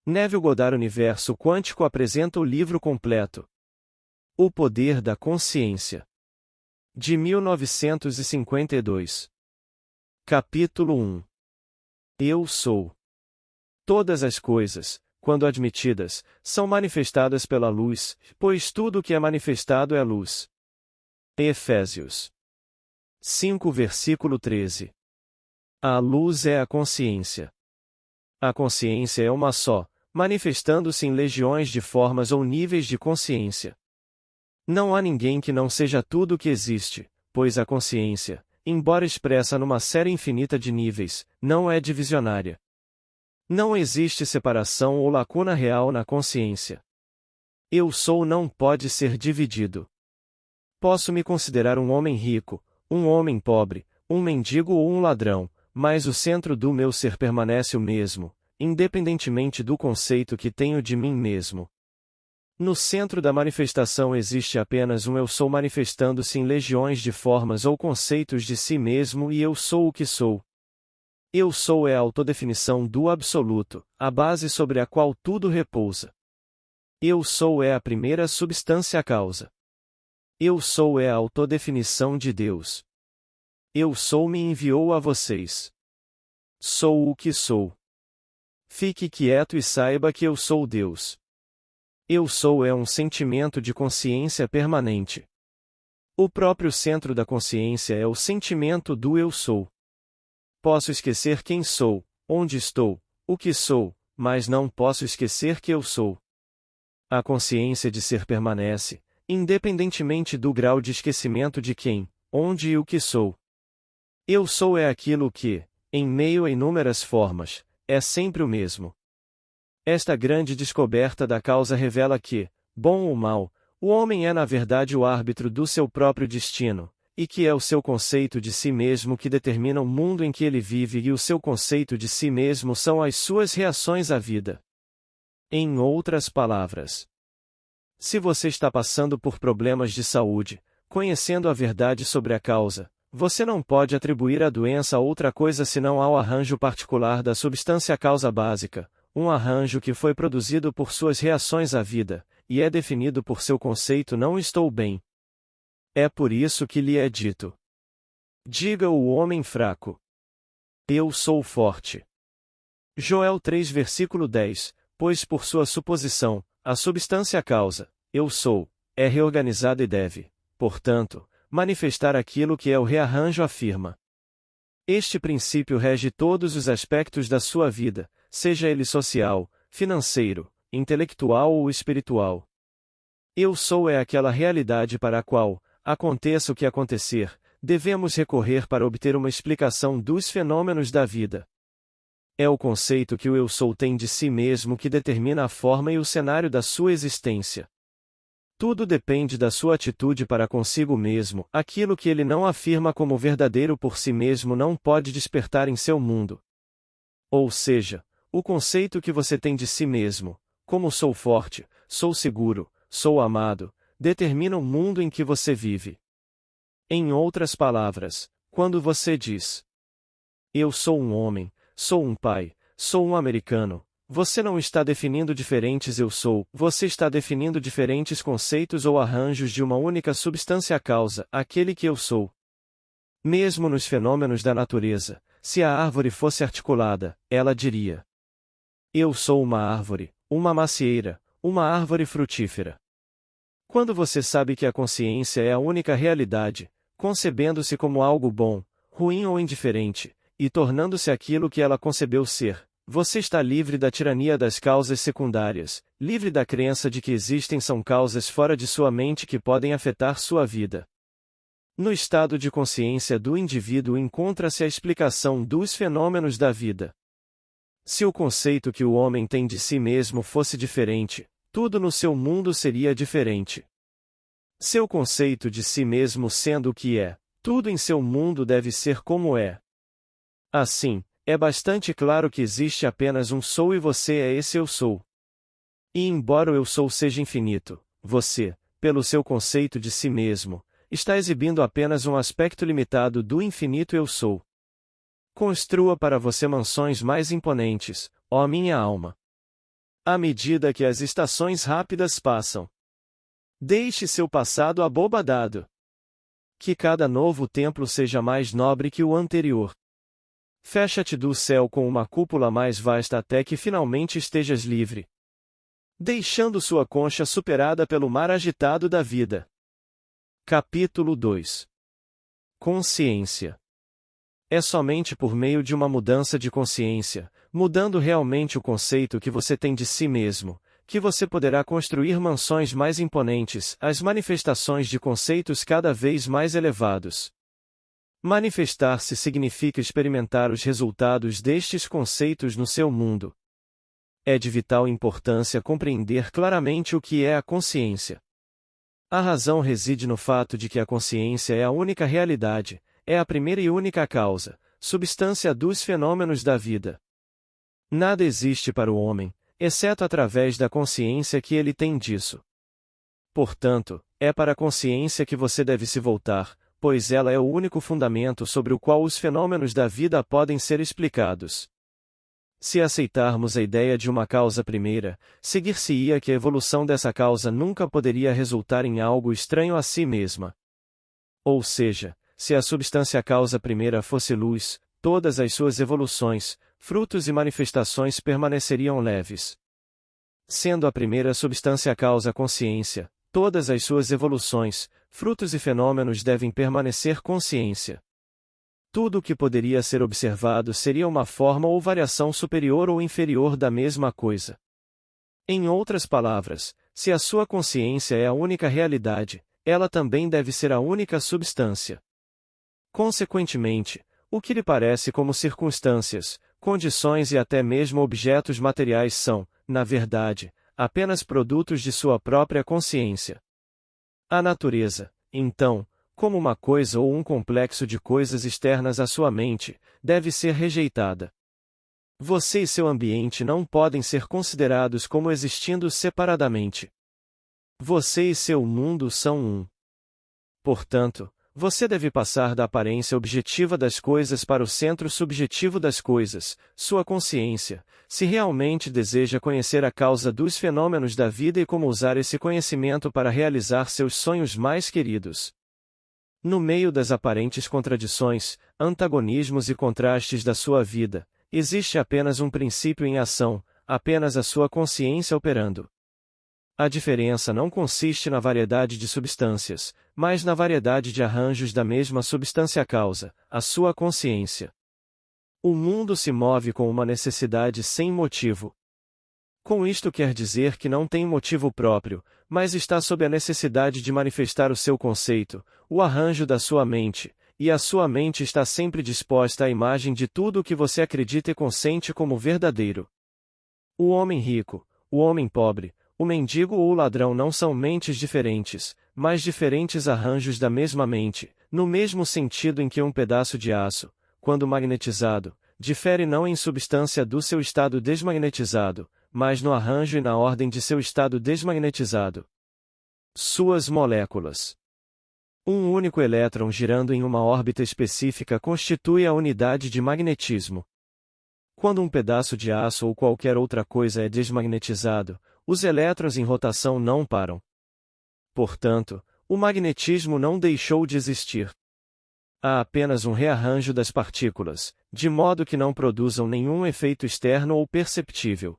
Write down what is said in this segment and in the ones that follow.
Neville Goddard Universo Quântico apresenta o livro completo O Poder da Consciência, de 1952. Capítulo 1. Eu sou. Todas as coisas, quando admitidas, são manifestadas pela luz, pois tudo o que é manifestado é luz. Efésios 5 versículo 13. A luz é a consciência. A consciência é uma só, manifestando-se em legiões de formas ou níveis de consciência. Não há ninguém que não seja tudo o que existe, pois a consciência, embora expressa numa série infinita de níveis, não é divisionária. Não existe separação ou lacuna real na consciência. Eu sou não pode ser dividido. Posso me considerar um homem rico, um homem pobre, um mendigo ou um ladrão, mas o centro do meu ser permanece o mesmo, independentemente do conceito que tenho de mim mesmo. No centro da manifestação existe apenas um eu sou manifestando-se em legiões de formas ou conceitos de si mesmo e eu sou o que sou. Eu sou é a autodefinição do absoluto, a base sobre a qual tudo repousa. Eu sou é a primeira substância causa. Eu sou é a autodefinição de Deus. Eu sou me enviou a vocês. Sou o que sou. Fique quieto e saiba que eu sou Deus. Eu sou é um sentimento de consciência permanente. O próprio centro da consciência é o sentimento do eu sou. Posso esquecer quem sou, onde estou, o que sou, mas não posso esquecer que eu sou. A consciência de ser permanece, independentemente do grau de esquecimento de quem, onde e o que sou. Eu sou é aquilo que, em meio a inúmeras formas, é sempre o mesmo. Esta grande descoberta da causa revela que, bom ou mal, o homem é na verdade o árbitro do seu próprio destino, e que é o seu conceito de si mesmo que determina o mundo em que ele vive e o seu conceito de si mesmo são as suas reações à vida. Em outras palavras, se você está passando por problemas de saúde, conhecendo a verdade sobre a causa, você não pode atribuir a doença a outra coisa senão ao arranjo particular da substância causa básica, um arranjo que foi produzido por suas reações à vida, e é definido por seu conceito não estou bem. É por isso que lhe é dito. Diga o homem fraco. Eu sou forte. Joel 3 versículo 10, pois por sua suposição, a substância causa, eu sou, é reorganizada e deve, portanto, manifestar aquilo que é o rearranjo afirma. Este princípio rege todos os aspectos da sua vida, seja ele social, financeiro, intelectual ou espiritual. Eu sou é aquela realidade para a qual, aconteça o que acontecer, devemos recorrer para obter uma explicação dos fenômenos da vida. É o conceito que o eu sou tem de si mesmo que determina a forma e o cenário da sua existência. Tudo depende da sua atitude para consigo mesmo, aquilo que ele não afirma como verdadeiro por si mesmo não pode despertar em seu mundo. Ou seja, o conceito que você tem de si mesmo, como sou forte, sou seguro, sou amado, determina o mundo em que você vive. Em outras palavras, quando você diz: eu sou um homem, sou um pai, sou um americano, você não está definindo diferentes eu sou, você está definindo diferentes conceitos ou arranjos de uma única substância causa, aquele que eu sou. Mesmo nos fenômenos da natureza, se a árvore fosse articulada, ela diria: eu sou uma árvore, uma macieira, uma árvore frutífera. Quando você sabe que a consciência é a única realidade, concebendo-se como algo bom, ruim ou indiferente, e tornando-se aquilo que ela concebeu ser, você está livre da tirania das causas secundárias, livre da crença de que existem são causas fora de sua mente que podem afetar sua vida. No estado de consciência do indivíduo encontra-se a explicação dos fenômenos da vida. Se o conceito que o homem tem de si mesmo fosse diferente, tudo no seu mundo seria diferente. Seu conceito de si mesmo sendo o que é, tudo em seu mundo deve ser como é. Assim, é bastante claro que existe apenas um sou e você é esse eu sou. E embora o eu sou seja infinito, você, pelo seu conceito de si mesmo, está exibindo apenas um aspecto limitado do infinito eu sou. Construa para você mansões mais imponentes, ó minha alma. à medida que as estações rápidas passam. Deixe seu passado abobadado. Que cada novo templo seja mais nobre que o anterior. Fecha-te do céu com uma cúpula mais vasta até que finalmente estejas livre, deixando sua concha superada pelo mar agitado da vida. Capítulo 2. Consciência. É somente por meio de uma mudança de consciência, mudando realmente o conceito que você tem de si mesmo, que você poderá construir mansões mais imponentes, as manifestações de conceitos cada vez mais elevados. Manifestar-se significa experimentar os resultados destes conceitos no seu mundo. É de vital importância compreender claramente o que é a consciência. A razão reside no fato de que a consciência é a única realidade, é a primeira e única causa, substância dos fenômenos da vida. Nada existe para o homem, exceto através da consciência que ele tem disso. Portanto, é para a consciência que você deve se voltar, pois ela é o único fundamento sobre o qual os fenômenos da vida podem ser explicados. Se aceitarmos a ideia de uma causa primeira, seguir-se-ia que a evolução dessa causa nunca poderia resultar em algo estranho a si mesma. Ou seja, se a substância causa primeira fosse luz, todas as suas evoluções, frutos e manifestações permaneceriam leves. Sendo a primeira substância causa consciência, todas as suas evoluções, frutos e fenômenos devem permanecer consciência. Tudo o que poderia ser observado seria uma forma ou variação superior ou inferior da mesma coisa. Em outras palavras, se a sua consciência é a única realidade, ela também deve ser a única substância. Consequentemente, o que lhe parece como circunstâncias, condições e até mesmo objetos materiais são, na verdade, apenas produtos de sua própria consciência. A natureza, então, como uma coisa ou um complexo de coisas externas à sua mente, deve ser rejeitada. Você e seu ambiente não podem ser considerados como existindo separadamente. Você e seu mundo são um. Portanto, você deve passar da aparência objetiva das coisas para o centro subjetivo das coisas, sua consciência, se realmente deseja conhecer a causa dos fenômenos da vida e como usar esse conhecimento para realizar seus sonhos mais queridos. No meio das aparentes contradições, antagonismos e contrastes da sua vida, existe apenas um princípio em ação, apenas a sua consciência operando. A diferença não consiste na variedade de substâncias, mas na variedade de arranjos da mesma substância causa, a sua consciência. O mundo se move com uma necessidade sem motivo. Com isto quer dizer que não tem motivo próprio, mas está sob a necessidade de manifestar o seu conceito, o arranjo da sua mente, e a sua mente está sempre disposta à imagem de tudo o que você acredita e consente como verdadeiro. O homem rico, o homem pobre, o mendigo ou o ladrão não são mentes diferentes, mas diferentes arranjos da mesma mente, no mesmo sentido em que um pedaço de aço, quando magnetizado, difere não em substância do seu estado desmagnetizado, mas no arranjo e na ordem de seu estado desmagnetizado. Suas moléculas. Um único elétron girando em uma órbita específica constitui a unidade de magnetismo. Quando um pedaço de aço ou qualquer outra coisa é desmagnetizado, os elétrons em rotação não param. Portanto, o magnetismo não deixou de existir. Há apenas um rearranjo das partículas, de modo que não produzam nenhum efeito externo ou perceptível.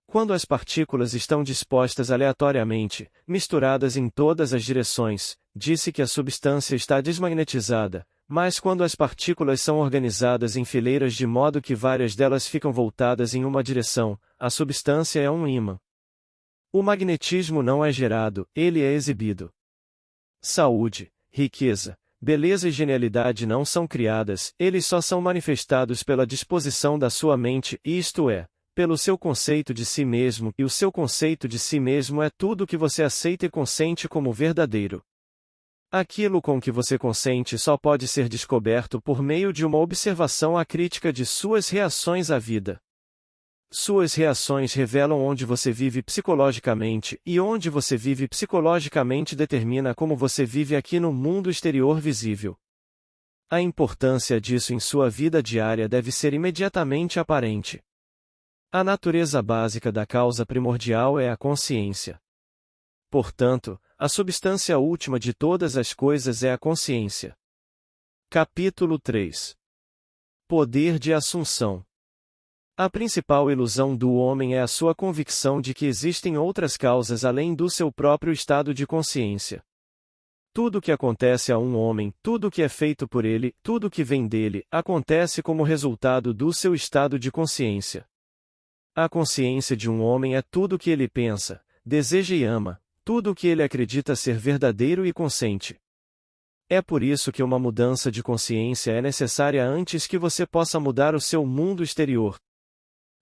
Quando as partículas estão dispostas aleatoriamente, misturadas em todas as direções, disse que a substância está desmagnetizada, mas quando as partículas são organizadas em fileiras de modo que várias delas ficam voltadas em uma direção, a substância é um ímã. O magnetismo não é gerado, ele é exibido. Saúde, riqueza, beleza e genialidade não são criadas, eles só são manifestados pela disposição da sua mente, isto é, pelo seu conceito de si mesmo, e o seu conceito de si mesmo é tudo o que você aceita e consente como verdadeiro. Aquilo com que você consente só pode ser descoberto por meio de uma observação acrítica de suas reações à vida. Suas reações revelam onde você vive psicologicamente, e onde você vive psicologicamente determina como você vive aqui no mundo exterior visível. A importância disso em sua vida diária deve ser imediatamente aparente. A natureza básica da causa primordial é a consciência. Portanto, a substância última de todas as coisas é a consciência. Capítulo 3. Poder de assunção. A principal ilusão do homem é a sua convicção de que existem outras causas além do seu próprio estado de consciência. Tudo o que acontece a um homem, tudo o que é feito por ele, tudo o que vem dele, acontece como resultado do seu estado de consciência. A consciência de um homem é tudo o que ele pensa, deseja e ama, tudo o que ele acredita ser verdadeiro e consciente. É por isso que uma mudança de consciência é necessária antes que você possa mudar o seu mundo exterior.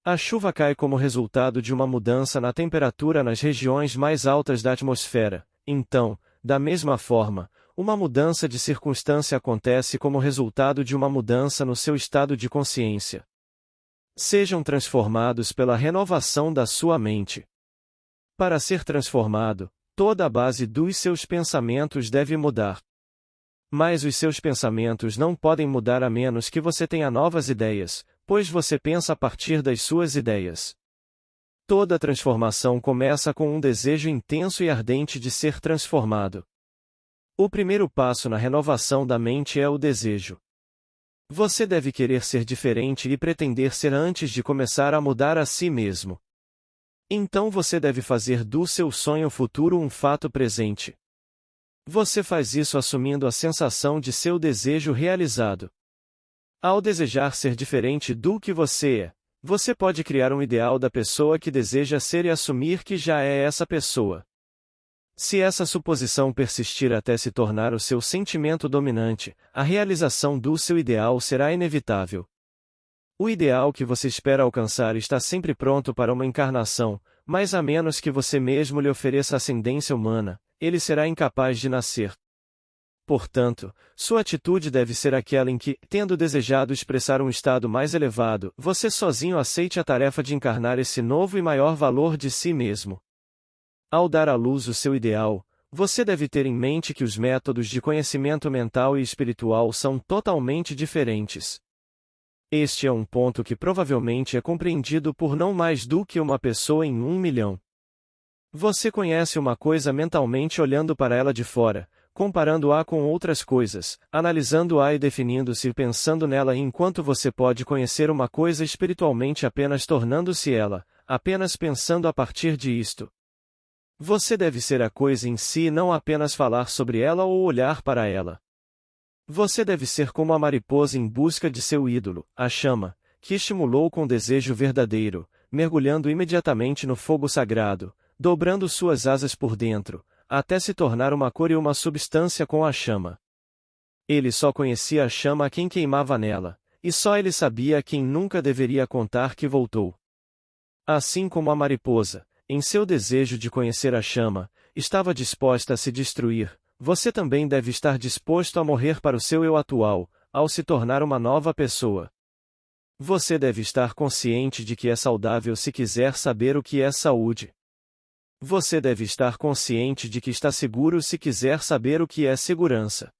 A chuva cai como resultado de uma mudança na temperatura nas regiões mais altas da atmosfera. Então, da mesma forma, uma mudança de circunstância acontece como resultado de uma mudança no seu estado de consciência. Sejam transformados pela renovação da sua mente. Para ser transformado, toda a base dos seus pensamentos deve mudar. Mas os seus pensamentos não podem mudar a menos que você tenha novas ideias, pois você pensa a partir das suas ideias. Toda transformação começa com um desejo intenso e ardente de ser transformado. O primeiro passo na renovação da mente é o desejo. Você deve querer ser diferente e pretender ser antes de começar a mudar a si mesmo. Então você deve fazer do seu sonho futuro um fato presente. Você faz isso assumindo a sensação de seu desejo realizado. Ao desejar ser diferente do que você é, você pode criar um ideal da pessoa que deseja ser e assumir que já é essa pessoa. Se essa suposição persistir até se tornar o seu sentimento dominante, a realização do seu ideal será inevitável. O ideal que você espera alcançar está sempre pronto para uma encarnação, mas a menos que você mesmo lhe ofereça ascendência humana, ele será incapaz de nascer. Portanto, sua atitude deve ser aquela em que, tendo desejado expressar um estado mais elevado, você sozinho aceite a tarefa de encarnar esse novo e maior valor de si mesmo. Ao dar à luz o seu ideal, você deve ter em mente que os métodos de conhecimento mental e espiritual são totalmente diferentes. Este é um ponto que provavelmente é compreendido por não mais do que uma pessoa em 1 milhão. Você conhece uma coisa mentalmente olhando para ela de fora, comparando-a com outras coisas, analisando-a e definindo-se e pensando nela, enquanto você pode conhecer uma coisa espiritualmente apenas tornando-se ela, apenas pensando a partir de isto. Você deve ser a coisa em si e não apenas falar sobre ela ou olhar para ela. Você deve ser como a mariposa em busca de seu ídolo, a chama, que estimulou com desejo verdadeiro, mergulhando imediatamente no fogo sagrado, dobrando suas asas por dentro, até se tornar uma cor e uma substância com a chama. Ele só conhecia a chama a quem queimava nela, e só ele sabia a quem nunca deveria contar que voltou. Assim como a mariposa, em seu desejo de conhecer a chama, estava disposta a se destruir, você também deve estar disposto a morrer para o seu eu atual, ao se tornar uma nova pessoa. Você deve estar consciente de que é saudável se quiser saber o que é saúde. Você deve estar consciente de que está seguro se quiser saber o que é segurança.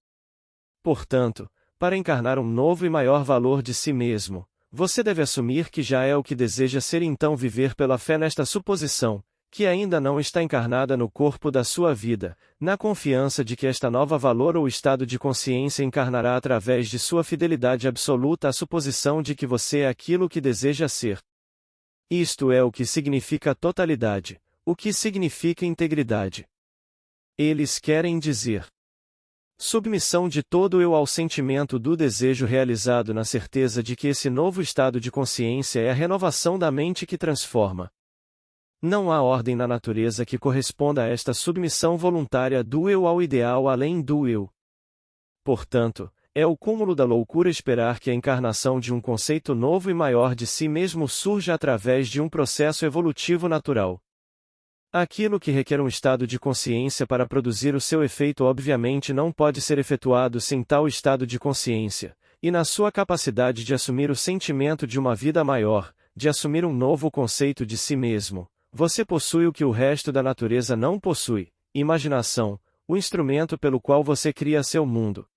Portanto, para encarnar um novo e maior valor de si mesmo, você deve assumir que já é o que deseja ser e então viver pela fé nesta suposição, que ainda não está encarnada no corpo da sua vida, na confiança de que esta nova valor ou estado de consciência encarnará através de sua fidelidade absoluta à suposição de que você é aquilo que deseja ser. Isto é o que significa totalidade, o que significa integridade. Eles querem dizer submissão de todo eu ao sentimento do desejo realizado na certeza de que esse novo estado de consciência é a renovação da mente que transforma. Não há ordem na natureza que corresponda a esta submissão voluntária do eu ao ideal além do eu. Portanto, é o cúmulo da loucura esperar que a encarnação de um conceito novo e maior de si mesmo surja através de um processo evolutivo natural. Aquilo que requer um estado de consciência para produzir o seu efeito obviamente não pode ser efetuado sem tal estado de consciência, e na sua capacidade de assumir o sentimento de uma vida maior, de assumir um novo conceito de si mesmo, você possui o que o resto da natureza não possui: imaginação, o instrumento pelo qual você cria seu mundo.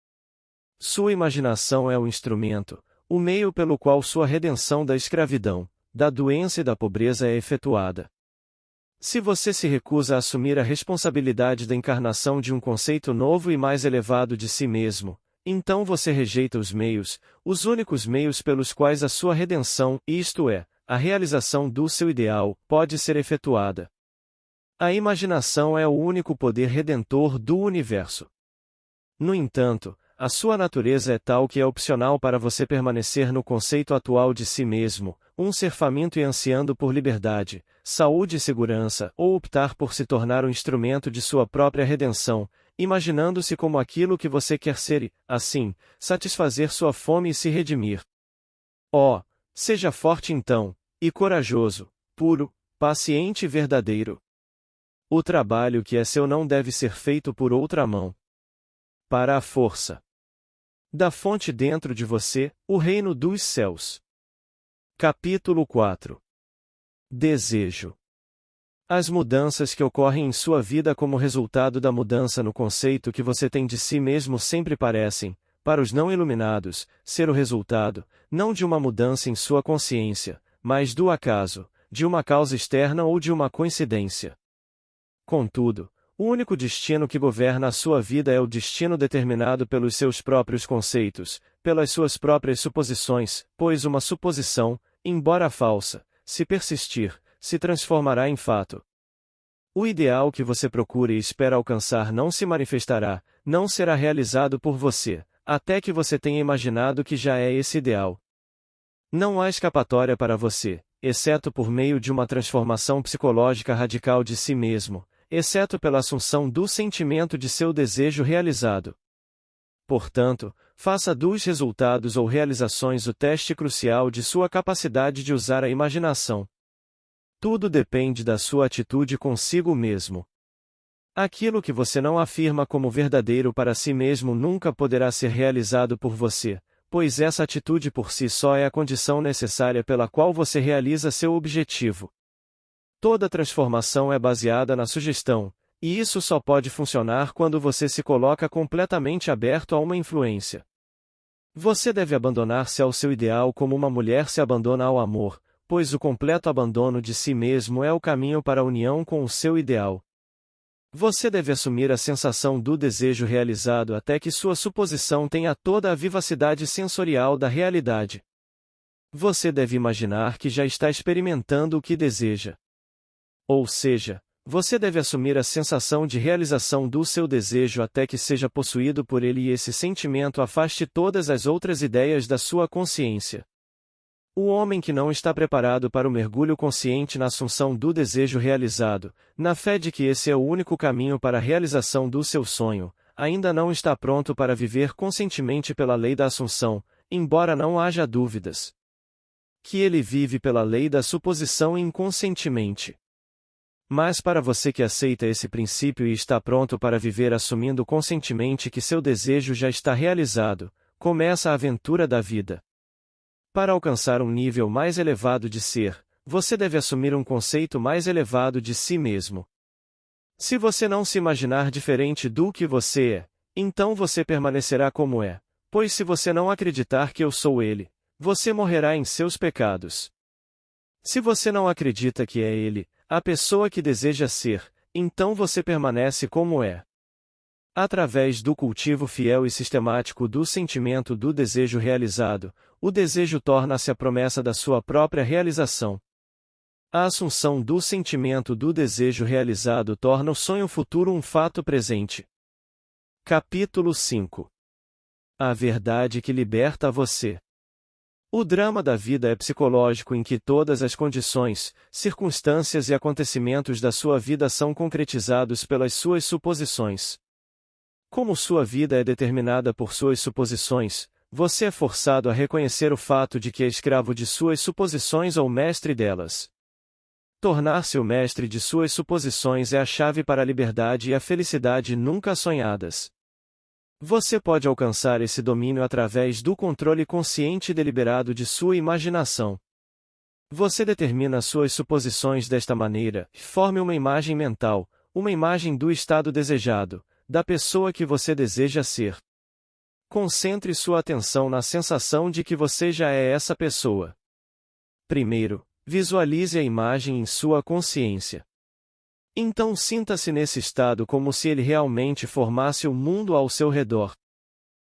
Sua imaginação é o instrumento, o meio pelo qual sua redenção da escravidão, da doença e da pobreza é efetuada. Se você se recusa a assumir a responsabilidade da encarnação de um conceito novo e mais elevado de si mesmo, então você rejeita os únicos meios pelos quais a sua redenção, isto é, a realização do seu ideal, pode ser efetuada. A imaginação é o único poder redentor do universo. No entanto, a sua natureza é tal que é opcional para você permanecer no conceito atual de si mesmo, um ser faminto e ansiando por liberdade, saúde e segurança, ou optar por se tornar um instrumento de sua própria redenção, imaginando-se como aquilo que você quer ser e, assim, satisfazer sua fome e se redimir. Oh, seja forte então, e corajoso, puro, paciente e verdadeiro. O trabalho que é seu não deve ser feito por outra mão. Para a força da fonte dentro de você, o reino dos céus. Capítulo 4. Desejo. As mudanças que ocorrem em sua vida como resultado da mudança no conceito que você tem de si mesmo sempre parecem, para os não iluminados, ser o resultado, não de uma mudança em sua consciência, mas do acaso, de uma causa externa ou de uma coincidência. Contudo, o único destino que governa a sua vida é o destino determinado pelos seus próprios conceitos, pelas suas próprias suposições, pois uma suposição, embora falsa, se persistir, se transformará em fato. O ideal que você procura e espera alcançar não se manifestará, não será realizado por você, até que você tenha imaginado que já é esse ideal. Não há escapatória para você, exceto por meio de uma transformação psicológica radical de si mesmo, exceto pela assunção do sentimento de seu desejo realizado. Portanto, faça dos resultados ou realizações o teste crucial de sua capacidade de usar a imaginação. Tudo depende da sua atitude consigo mesmo. Aquilo que você não afirma como verdadeiro para si mesmo nunca poderá ser realizado por você, pois essa atitude por si só é a condição necessária pela qual você realiza seu objetivo. Toda transformação é baseada na sugestão, e isso só pode funcionar quando você se coloca completamente aberto a uma influência. Você deve abandonar-se ao seu ideal como uma mulher se abandona ao amor, pois o completo abandono de si mesmo é o caminho para a união com o seu ideal. Você deve assumir a sensação do desejo realizado até que sua suposição tenha toda a vivacidade sensorial da realidade. Você deve imaginar que já está experimentando o que deseja. Ou seja, você deve assumir a sensação de realização do seu desejo até que seja possuído por ele e esse sentimento afaste todas as outras ideias da sua consciência. O homem que não está preparado para o mergulho consciente na assunção do desejo realizado, na fé de que esse é o único caminho para a realização do seu sonho, ainda não está pronto para viver conscientemente pela lei da assunção, embora não haja dúvidas que ele vive pela lei da suposição inconscientemente. Mas para você que aceita esse princípio e está pronto para viver assumindo conscientemente que seu desejo já está realizado, começa a aventura da vida. Para alcançar um nível mais elevado de ser, você deve assumir um conceito mais elevado de si mesmo. Se você não se imaginar diferente do que você é, então você permanecerá como é, pois se você não acreditar que eu sou ele, você morrerá em seus pecados. Se você não acredita que é ele, a pessoa que deseja ser, então você permanece como é. Através do cultivo fiel e sistemático do sentimento do desejo realizado, o desejo torna-se a promessa da sua própria realização. A assunção do sentimento do desejo realizado torna o sonho futuro um fato presente. Capítulo 5. A verdade que liberta você. O drama da vida é psicológico em que todas as condições, circunstâncias e acontecimentos da sua vida são concretizados pelas suas suposições. Como sua vida é determinada por suas suposições, você é forçado a reconhecer o fato de que é escravo de suas suposições ou mestre delas. Tornar-se o mestre de suas suposições é a chave para a liberdade e a felicidade nunca sonhadas. Você pode alcançar esse domínio através do controle consciente e deliberado de sua imaginação. Você determina suas suposições desta maneira, forme uma imagem mental, uma imagem do estado desejado, da pessoa que você deseja ser. Concentre sua atenção na sensação de que você já é essa pessoa. Primeiro, Visualize a imagem em sua consciência. Então sinta-se nesse estado como se ele realmente formasse o mundo ao seu redor.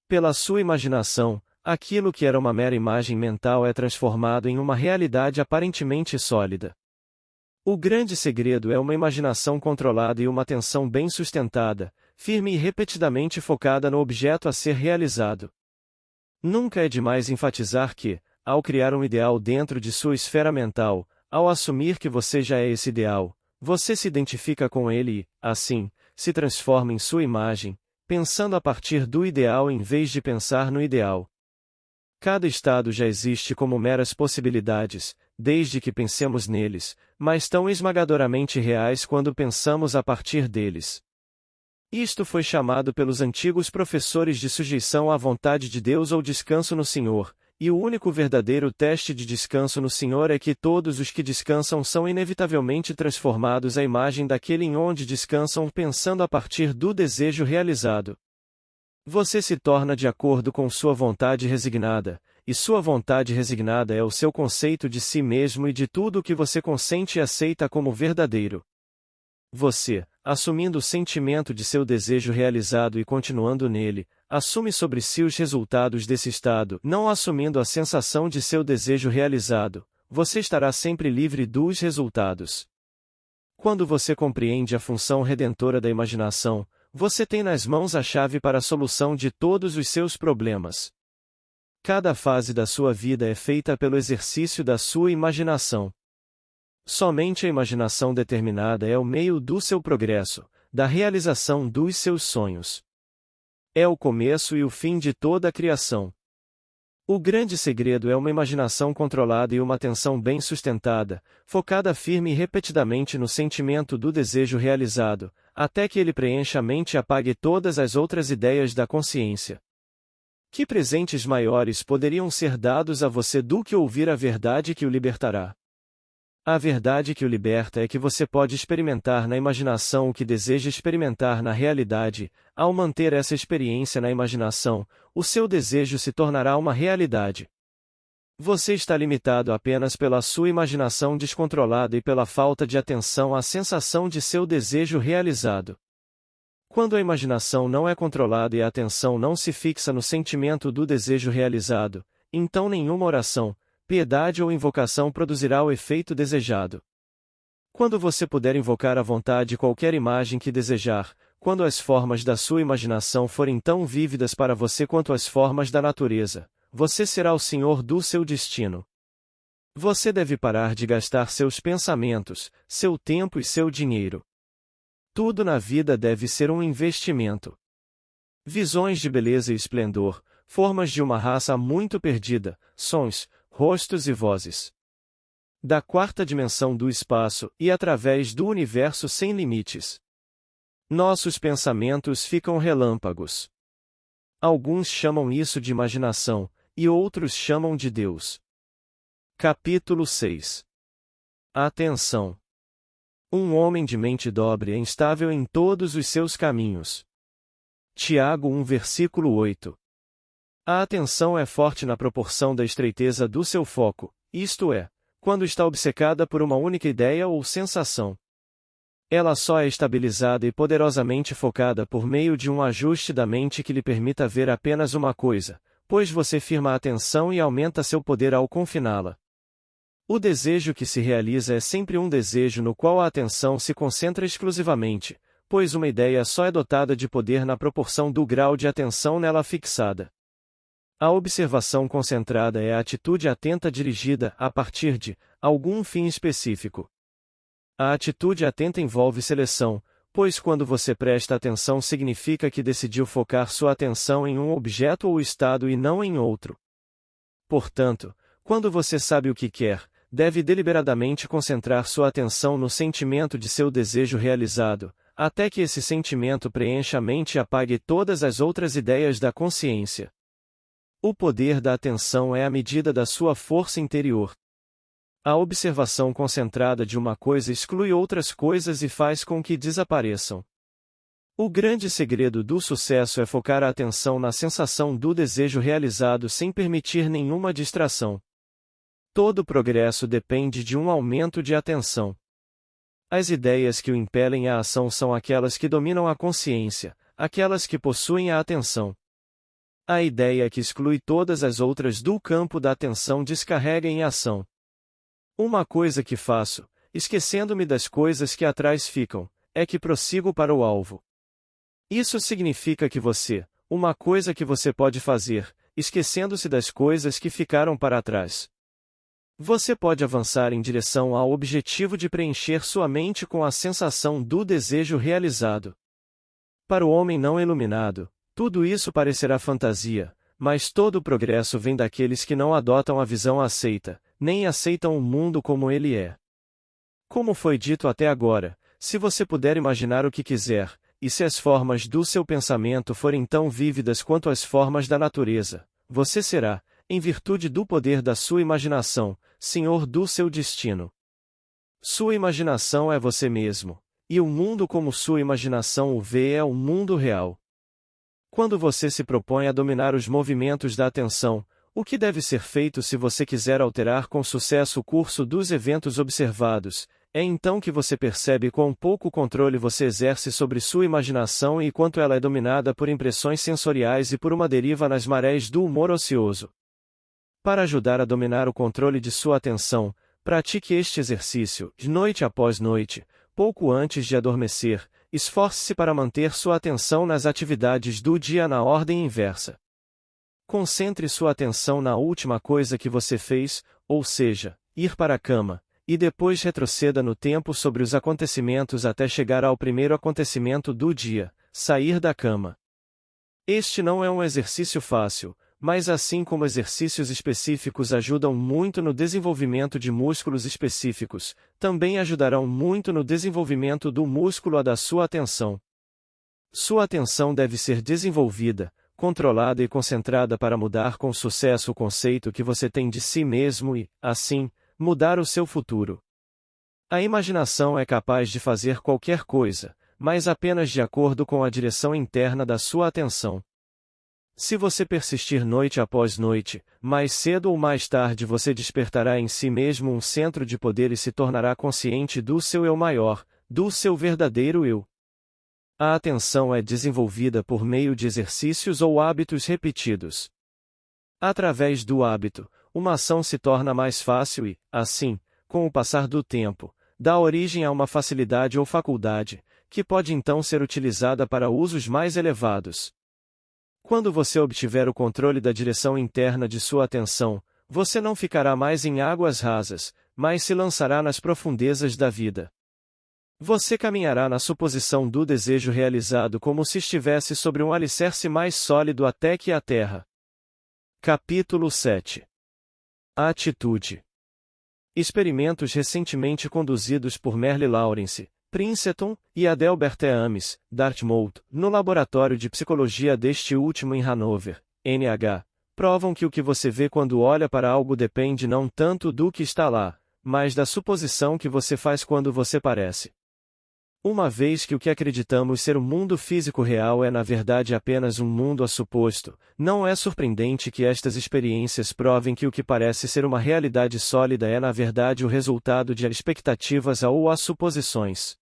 Pela sua imaginação, aquilo que era uma mera imagem mental é transformado em uma realidade aparentemente sólida. O grande segredo é uma imaginação controlada e uma atenção bem sustentada, firme e repetidamente focada no objeto a ser realizado. Nunca é demais enfatizar que, ao criar um ideal dentro de sua esfera mental, ao assumir que você já é esse ideal, você se identifica com ele e, assim, se transforma em sua imagem, pensando a partir do ideal em vez de pensar no ideal. Cada estado já existe como meras possibilidades, desde que pensemos neles, mas tão esmagadoramente reais quando pensamos a partir deles. Isto foi chamado pelos antigos professores de sujeição à vontade de Deus ou descanso no Senhor, e o único verdadeiro teste de descanso no Senhor é que todos os que descansam são inevitavelmente transformados à imagem daquele em onde descansam pensando a partir do desejo realizado. Você se torna de acordo com sua vontade resignada, e sua vontade resignada é o seu conceito de si mesmo e de tudo o que você consente e aceita como verdadeiro. Você, assumindo o sentimento de seu desejo realizado e continuando nele, assume sobre si os resultados desse estado, não assumindo a sensação de seu desejo realizado, você estará sempre livre dos resultados. Quando você compreende a função redentora da imaginação, você tem nas mãos a chave para a solução de todos os seus problemas. Cada fase da sua vida é feita pelo exercício da sua imaginação. Somente a imaginação determinada é o meio do seu progresso, da realização dos seus sonhos. É o começo e o fim de toda a criação. O grande segredo é uma imaginação controlada e uma atenção bem sustentada, focada firme e repetidamente no sentimento do desejo realizado, até que ele preencha a mente e apague todas as outras ideias da consciência. Que presentes maiores poderiam ser dados a você do que ouvir a verdade que o libertará? A verdade que o liberta é que você pode experimentar na imaginação o que deseja experimentar na realidade. Ao manter essa experiência na imaginação, o seu desejo se tornará uma realidade. Você está limitado apenas pela sua imaginação descontrolada e pela falta de atenção à sensação de seu desejo realizado. Quando a imaginação não é controlada e a atenção não se fixa no sentimento do desejo realizado, então nenhuma oração, piedade ou invocação produzirá o efeito desejado. Quando você puder invocar à vontade qualquer imagem que desejar, quando as formas da sua imaginação forem tão vívidas para você quanto as formas da natureza, você será o senhor do seu destino. Você deve parar de gastar seus pensamentos, seu tempo e seu dinheiro. Tudo na vida deve ser um investimento. Visões de beleza e esplendor, formas de uma raça muito perdida, sons, rostos e vozes. Da quarta dimensão do espaço e através do universo sem limites. Nossos pensamentos ficam relâmpagos. Alguns chamam isso de imaginação, e outros chamam de Deus. Capítulo 6. Atenção. Um homem de mente dobre é instável em todos os seus caminhos. Tiago 1 versículo 8. A atenção é forte na proporção da estreiteza do seu foco, isto é, quando está obcecada por uma única ideia ou sensação. Ela só é estabilizada e poderosamente focada por meio de um ajuste da mente que lhe permita ver apenas uma coisa, pois você firma a atenção e aumenta seu poder ao confiná-la. O desejo que se realiza é sempre um desejo no qual a atenção se concentra exclusivamente, pois uma ideia só é dotada de poder na proporção do grau de atenção nela fixada. A observação concentrada é a atitude atenta dirigida, a partir de, algum fim específico. A atitude atenta envolve seleção, pois quando você presta atenção significa que decidiu focar sua atenção em um objeto ou estado e não em outro. Portanto, quando você sabe o que quer, deve deliberadamente concentrar sua atenção no sentimento de seu desejo realizado, até que esse sentimento preencha a mente e apague todas as outras ideias da consciência. O poder da atenção é a medida da sua força interior. A observação concentrada de uma coisa exclui outras coisas e faz com que desapareçam. O grande segredo do sucesso é focar a atenção na sensação do desejo realizado sem permitir nenhuma distração. Todo progresso depende de um aumento de atenção. As ideias que o impelem à ação são aquelas que dominam a consciência, aquelas que possuem a atenção. A ideia que exclui todas as outras do campo da atenção descarrega em ação. Uma coisa que faço, esquecendo-me das coisas que atrás ficam, é que prossigo para o alvo. Isso significa que uma coisa que você pode fazer, esquecendo-se das coisas que ficaram para trás. Você pode avançar em direção ao objetivo de preencher sua mente com a sensação do desejo realizado. Para o homem não iluminado, tudo isso parecerá fantasia, mas todo o progresso vem daqueles que não adotam a visão aceita, nem aceitam o mundo como ele é. Como foi dito até agora, se você puder imaginar o que quiser, e se as formas do seu pensamento forem tão vívidas quanto as formas da natureza, você será, em virtude do poder da sua imaginação, senhor do seu destino. Sua imaginação é você mesmo, e o mundo como sua imaginação o vê é o mundo real. Quando você se propõe a dominar os movimentos da atenção, o que deve ser feito se você quiser alterar com sucesso o curso dos eventos observados, é então que você percebe quão pouco controle você exerce sobre sua imaginação e quanto ela é dominada por impressões sensoriais e por uma deriva nas marés do humor ocioso. Para ajudar a dominar o controle de sua atenção, pratique este exercício, noite após noite, pouco antes de adormecer. Esforce-se para manter sua atenção nas atividades do dia na ordem inversa. Concentre sua atenção na última coisa que você fez, ou seja, ir para a cama, e depois retroceda no tempo sobre os acontecimentos até chegar ao primeiro acontecimento do dia, sair da cama. Este não é um exercício fácil, mas assim como exercícios específicos ajudam muito no desenvolvimento de músculos específicos, também ajudarão muito no desenvolvimento do músculo da sua atenção. Sua atenção deve ser desenvolvida, controlada e concentrada para mudar com sucesso o conceito que você tem de si mesmo e, assim, mudar o seu futuro. A imaginação é capaz de fazer qualquer coisa, mas apenas de acordo com a direção interna da sua atenção. Se você persistir noite após noite, mais cedo ou mais tarde você despertará em si mesmo um centro de poder e se tornará consciente do seu eu maior, do seu verdadeiro eu. A atenção é desenvolvida por meio de exercícios ou hábitos repetidos. Através do hábito, uma ação se torna mais fácil e, assim, com o passar do tempo, dá origem a uma facilidade ou faculdade, que pode então ser utilizada para usos mais elevados. Quando você obtiver o controle da direção interna de sua atenção, você não ficará mais em águas rasas, mas se lançará nas profundezas da vida. Você caminhará na suposição do desejo realizado como se estivesse sobre um alicerce mais sólido até que a terra. Capítulo 7. A atitude. Experimentos recentemente conduzidos por Merle Lawrence, Princeton, e Adelbert E. Ames, Dartmouth, no laboratório de psicologia deste último em Hanover, NH, provam que o que você vê quando olha para algo depende não tanto do que está lá, mas da suposição que você faz quando você parece. Uma vez que o que acreditamos ser o mundo físico real é na verdade apenas um mundo assuposto, não é surpreendente que estas experiências provem que o que parece ser uma realidade sólida é na verdade o resultado de expectativas ou suposições.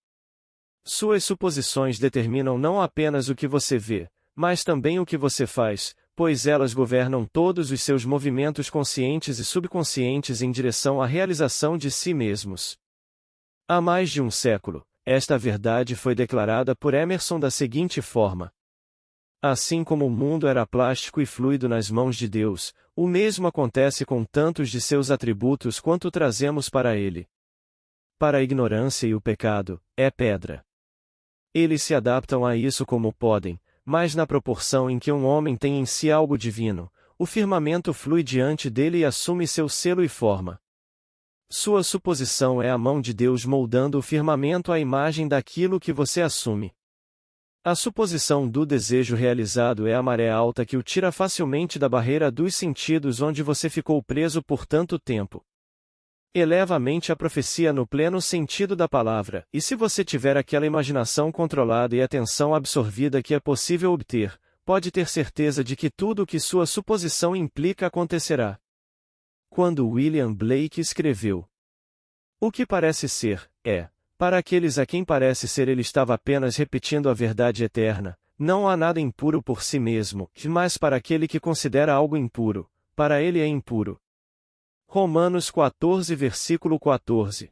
Suas suposições determinam não apenas o que você vê, mas também o que você faz, pois elas governam todos os seus movimentos conscientes e subconscientes em direção à realização de si mesmos. Há mais de um século, esta verdade foi declarada por Emerson da seguinte forma: assim como o mundo era plástico e fluido nas mãos de Deus, o mesmo acontece com tantos de seus atributos quanto trazemos para ele. Para a ignorância e o pecado, é pedra. Eles se adaptam a isso como podem, mas na proporção em que um homem tem em si algo divino, o firmamento flui diante dele e assume seu selo e forma. Sua suposição é a mão de Deus moldando o firmamento à imagem daquilo que você assume. A suposição do desejo realizado é a maré alta que o tira facilmente da barreira dos sentidos onde você ficou preso por tanto tempo. Eleva a mente à profecia no pleno sentido da palavra, e se você tiver aquela imaginação controlada e atenção absorvida que é possível obter, pode ter certeza de que tudo o que sua suposição implica acontecerá. Quando William Blake escreveu: "O que parece ser, é, para aqueles a quem parece ser ele estava apenas repetindo a verdade eterna, não há nada impuro por si mesmo, mas para aquele que considera algo impuro, para ele é impuro." Romanos 14 versículo 14.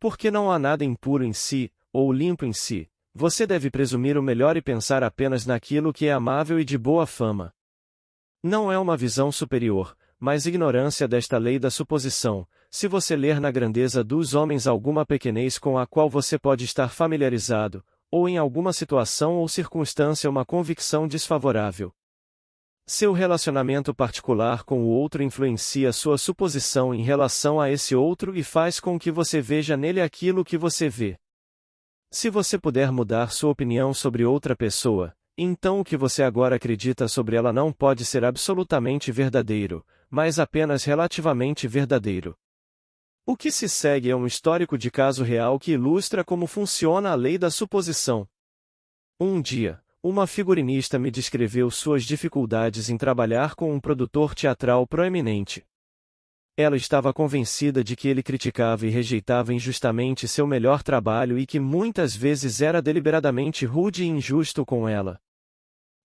Porque não há nada impuro em si, ou limpo em si, você deve presumir o melhor e pensar apenas naquilo que é amável e de boa fama. Não é uma visão superior, mas ignorância desta lei da suposição, se você ler na grandeza dos homens alguma pequenez com a qual você pode estar familiarizado, ou em alguma situação ou circunstância uma convicção desfavorável. Seu relacionamento particular com o outro influencia sua suposição em relação a esse outro e faz com que você veja nele aquilo que você vê. Se você puder mudar sua opinião sobre outra pessoa, então o que você agora acredita sobre ela não pode ser absolutamente verdadeiro, mas apenas relativamente verdadeiro. O que se segue é um histórico de caso real que ilustra como funciona a lei da suposição. Um dia, uma figurinista me descreveu suas dificuldades em trabalhar com um produtor teatral proeminente. Ela estava convencida de que ele criticava e rejeitava injustamente seu melhor trabalho e que muitas vezes era deliberadamente rude e injusto com ela.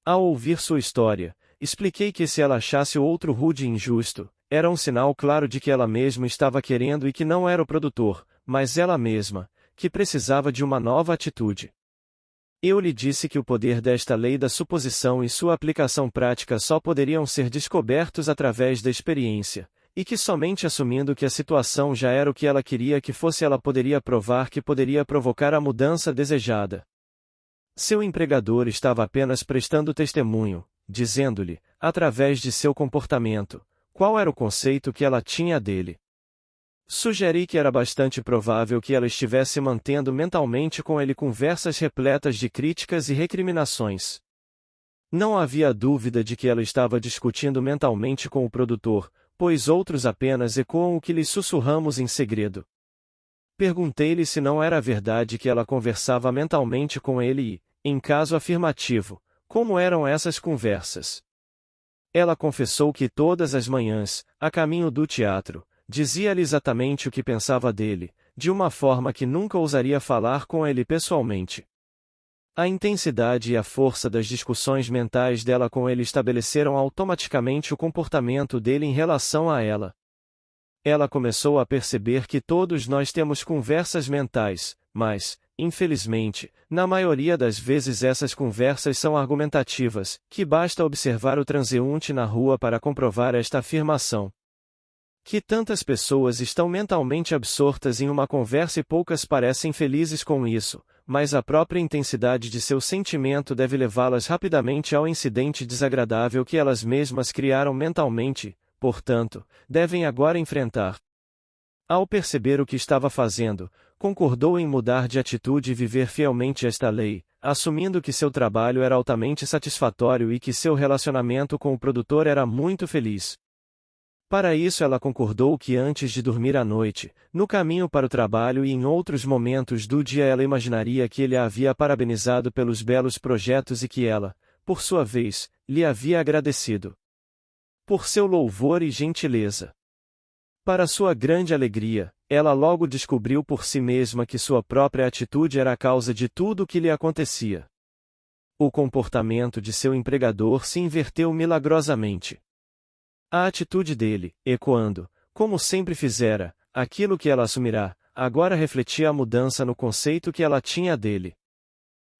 Ao ouvir sua história, expliquei que se ela achasse o outro rude e injusto, era um sinal claro de que ela mesma estava querendo e que não era o produtor, mas ela mesma, que precisava de uma nova atitude. Eu lhe disse que o poder desta lei da suposição e sua aplicação prática só poderiam ser descobertos através da experiência, e que somente assumindo que a situação já era o que ela queria que fosse ela poderia provar que poderia provocar a mudança desejada. Seu empregador estava apenas prestando testemunho, dizendo-lhe, através de seu comportamento, qual era o conceito que ela tinha dele. Sugeri que era bastante provável que ela estivesse mantendo mentalmente com ele conversas repletas de críticas e recriminações. Não havia dúvida de que ela estava discutindo mentalmente com o produtor, pois outros apenas ecoam o que lhe sussurramos em segredo. Perguntei-lhe se não era verdade que ela conversava mentalmente com ele e, em caso afirmativo, como eram essas conversas. Ela confessou que todas as manhãs, a caminho do teatro, dizia-lhe exatamente o que pensava dele, de uma forma que nunca ousaria falar com ele pessoalmente. A intensidade e a força das discussões mentais dela com ele estabeleceram automaticamente o comportamento dele em relação a ela. Ela começou a perceber que todos nós temos conversas mentais, mas, infelizmente, na maioria das vezes essas conversas são argumentativas, que basta observar o transeunte na rua para comprovar esta afirmação. Que tantas pessoas estão mentalmente absortas em uma conversa e poucas parecem felizes com isso, mas a própria intensidade de seu sentimento deve levá-las rapidamente ao incidente desagradável que elas mesmas criaram mentalmente, portanto, devem agora enfrentar. Ao perceber o que estava fazendo, concordou em mudar de atitude e viver fielmente esta lei, assumindo que seu trabalho era altamente satisfatório e que seu relacionamento com o produtor era muito feliz. Para isso ela concordou que antes de dormir à noite, no caminho para o trabalho e em outros momentos do dia ela imaginaria que ele a havia parabenizado pelos belos projetos e que ela, por sua vez, lhe havia agradecido por seu louvor e gentileza. Para sua grande alegria, ela logo descobriu por si mesma que sua própria atitude era a causa de tudo o que lhe acontecia. O comportamento de seu empregador se inverteu milagrosamente. A atitude dele, ecoando, como sempre fizera, aquilo que ela assumirá, agora refletia a mudança no conceito que ela tinha dele.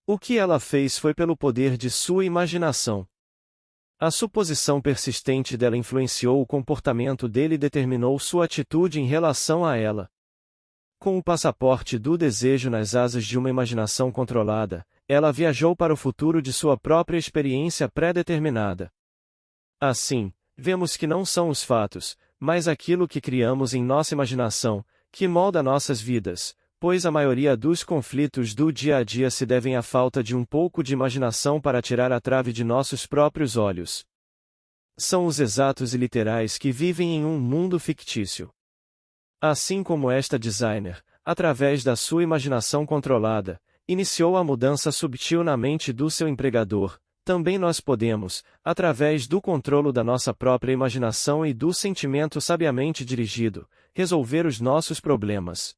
O que ela fez foi pelo poder de sua imaginação. A suposição persistente dela influenciou o comportamento dele e determinou sua atitude em relação a ela. Com o passaporte do desejo nas asas de uma imaginação controlada, ela viajou para o futuro de sua própria experiência pré-determinada. Assim, vemos que não são os fatos, mas aquilo que criamos em nossa imaginação, que molda nossas vidas, pois a maioria dos conflitos do dia a dia se devem à falta de um pouco de imaginação para tirar a trave de nossos próprios olhos. São os exatos e literais que vivem em um mundo fictício. Assim como esta designer, através da sua imaginação controlada, iniciou a mudança subtil na mente do seu empregador, também nós podemos, através do controlo da nossa própria imaginação e do sentimento sabiamente dirigido, resolver os nossos problemas.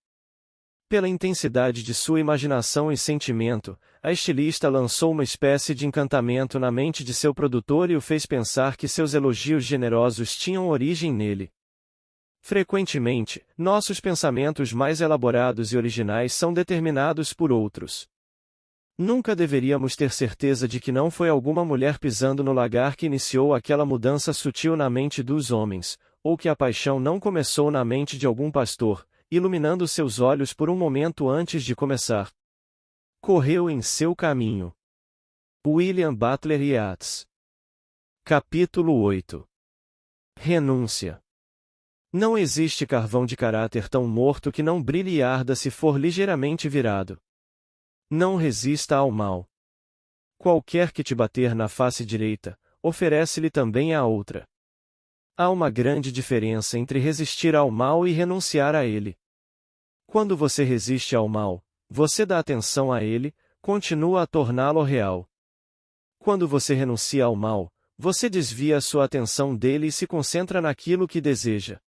Pela intensidade de sua imaginação e sentimento, a estilista lançou uma espécie de encantamento na mente de seu produtor e o fez pensar que seus elogios generosos tinham origem nele. Frequentemente, nossos pensamentos mais elaborados e originais são determinados por outros. Nunca deveríamos ter certeza de que não foi alguma mulher pisando no lagar que iniciou aquela mudança sutil na mente dos homens, ou que a paixão não começou na mente de algum pastor, iluminando seus olhos por um momento antes de começar. Correu em seu caminho. William Butler Yeats. Capítulo 8. Renúncia. Não existe carvão de caráter tão morto que não brilhe e arda se for ligeiramente virado. Não resista ao mal. Qualquer que te bater na face direita, oferece-lhe também a outra. Há uma grande diferença entre resistir ao mal e renunciar a ele. Quando você resiste ao mal, você dá atenção a ele, continua a torná-lo real. Quando você renuncia ao mal, você desvia a sua atenção dele e se concentra naquilo que deseja.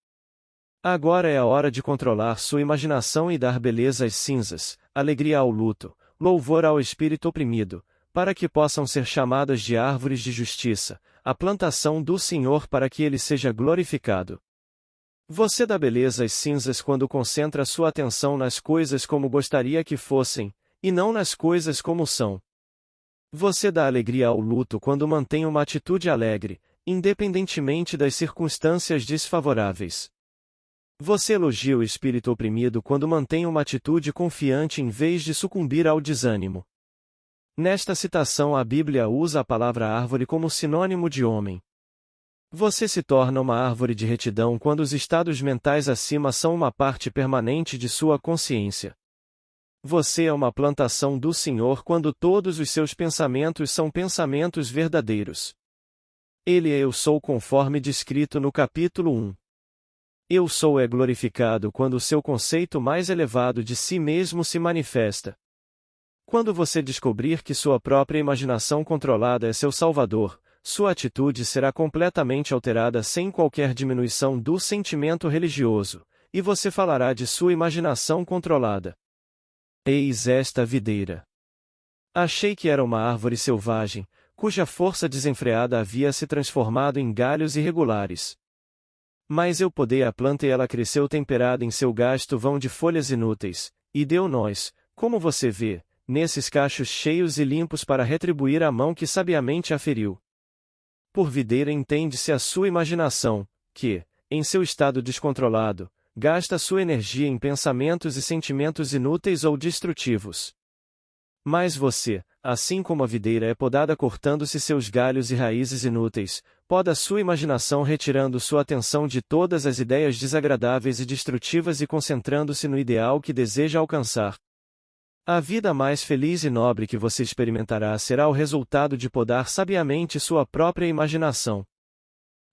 Agora é a hora de controlar sua imaginação e dar beleza às cinzas, alegria ao luto, louvor ao espírito oprimido, para que possam ser chamadas de árvores de justiça, a plantação do Senhor para que ele seja glorificado. Você dá beleza às cinzas quando concentra sua atenção nas coisas como gostaria que fossem, e não nas coisas como são. Você dá alegria ao luto quando mantém uma atitude alegre, independentemente das circunstâncias desfavoráveis. Você elogia o espírito oprimido quando mantém uma atitude confiante em vez de sucumbir ao desânimo. Nesta citação a Bíblia usa a palavra árvore como sinônimo de homem. Você se torna uma árvore de retidão quando os estados mentais acima são uma parte permanente de sua consciência. Você é uma plantação do Senhor quando todos os seus pensamentos são pensamentos verdadeiros. Ele é eu sou conforme descrito no capítulo 1. Eu sou é glorificado quando o seu conceito mais elevado de si mesmo se manifesta. Quando você descobrir que sua própria imaginação controlada é seu salvador, sua atitude será completamente alterada sem qualquer diminuição do sentimento religioso, e você falará de sua imaginação controlada. Eis esta videira. Achei que era uma árvore selvagem, cuja força desenfreada havia se transformado em galhos irregulares. Mas eu podei a planta e ela cresceu temperada em seu gasto vão de folhas inúteis, e deu nós, como você vê, nesses cachos cheios e limpos para retribuir a mão que sabiamente a feriu. Por videira entende-se a sua imaginação, que, em seu estado descontrolado, gasta sua energia em pensamentos e sentimentos inúteis ou destrutivos. Mas você, assim como a videira é podada cortando-se seus galhos e raízes inúteis, poda sua imaginação retirando sua atenção de todas as ideias desagradáveis e destrutivas e concentrando-se no ideal que deseja alcançar. A vida mais feliz e nobre que você experimentará será o resultado de podar sabiamente sua própria imaginação.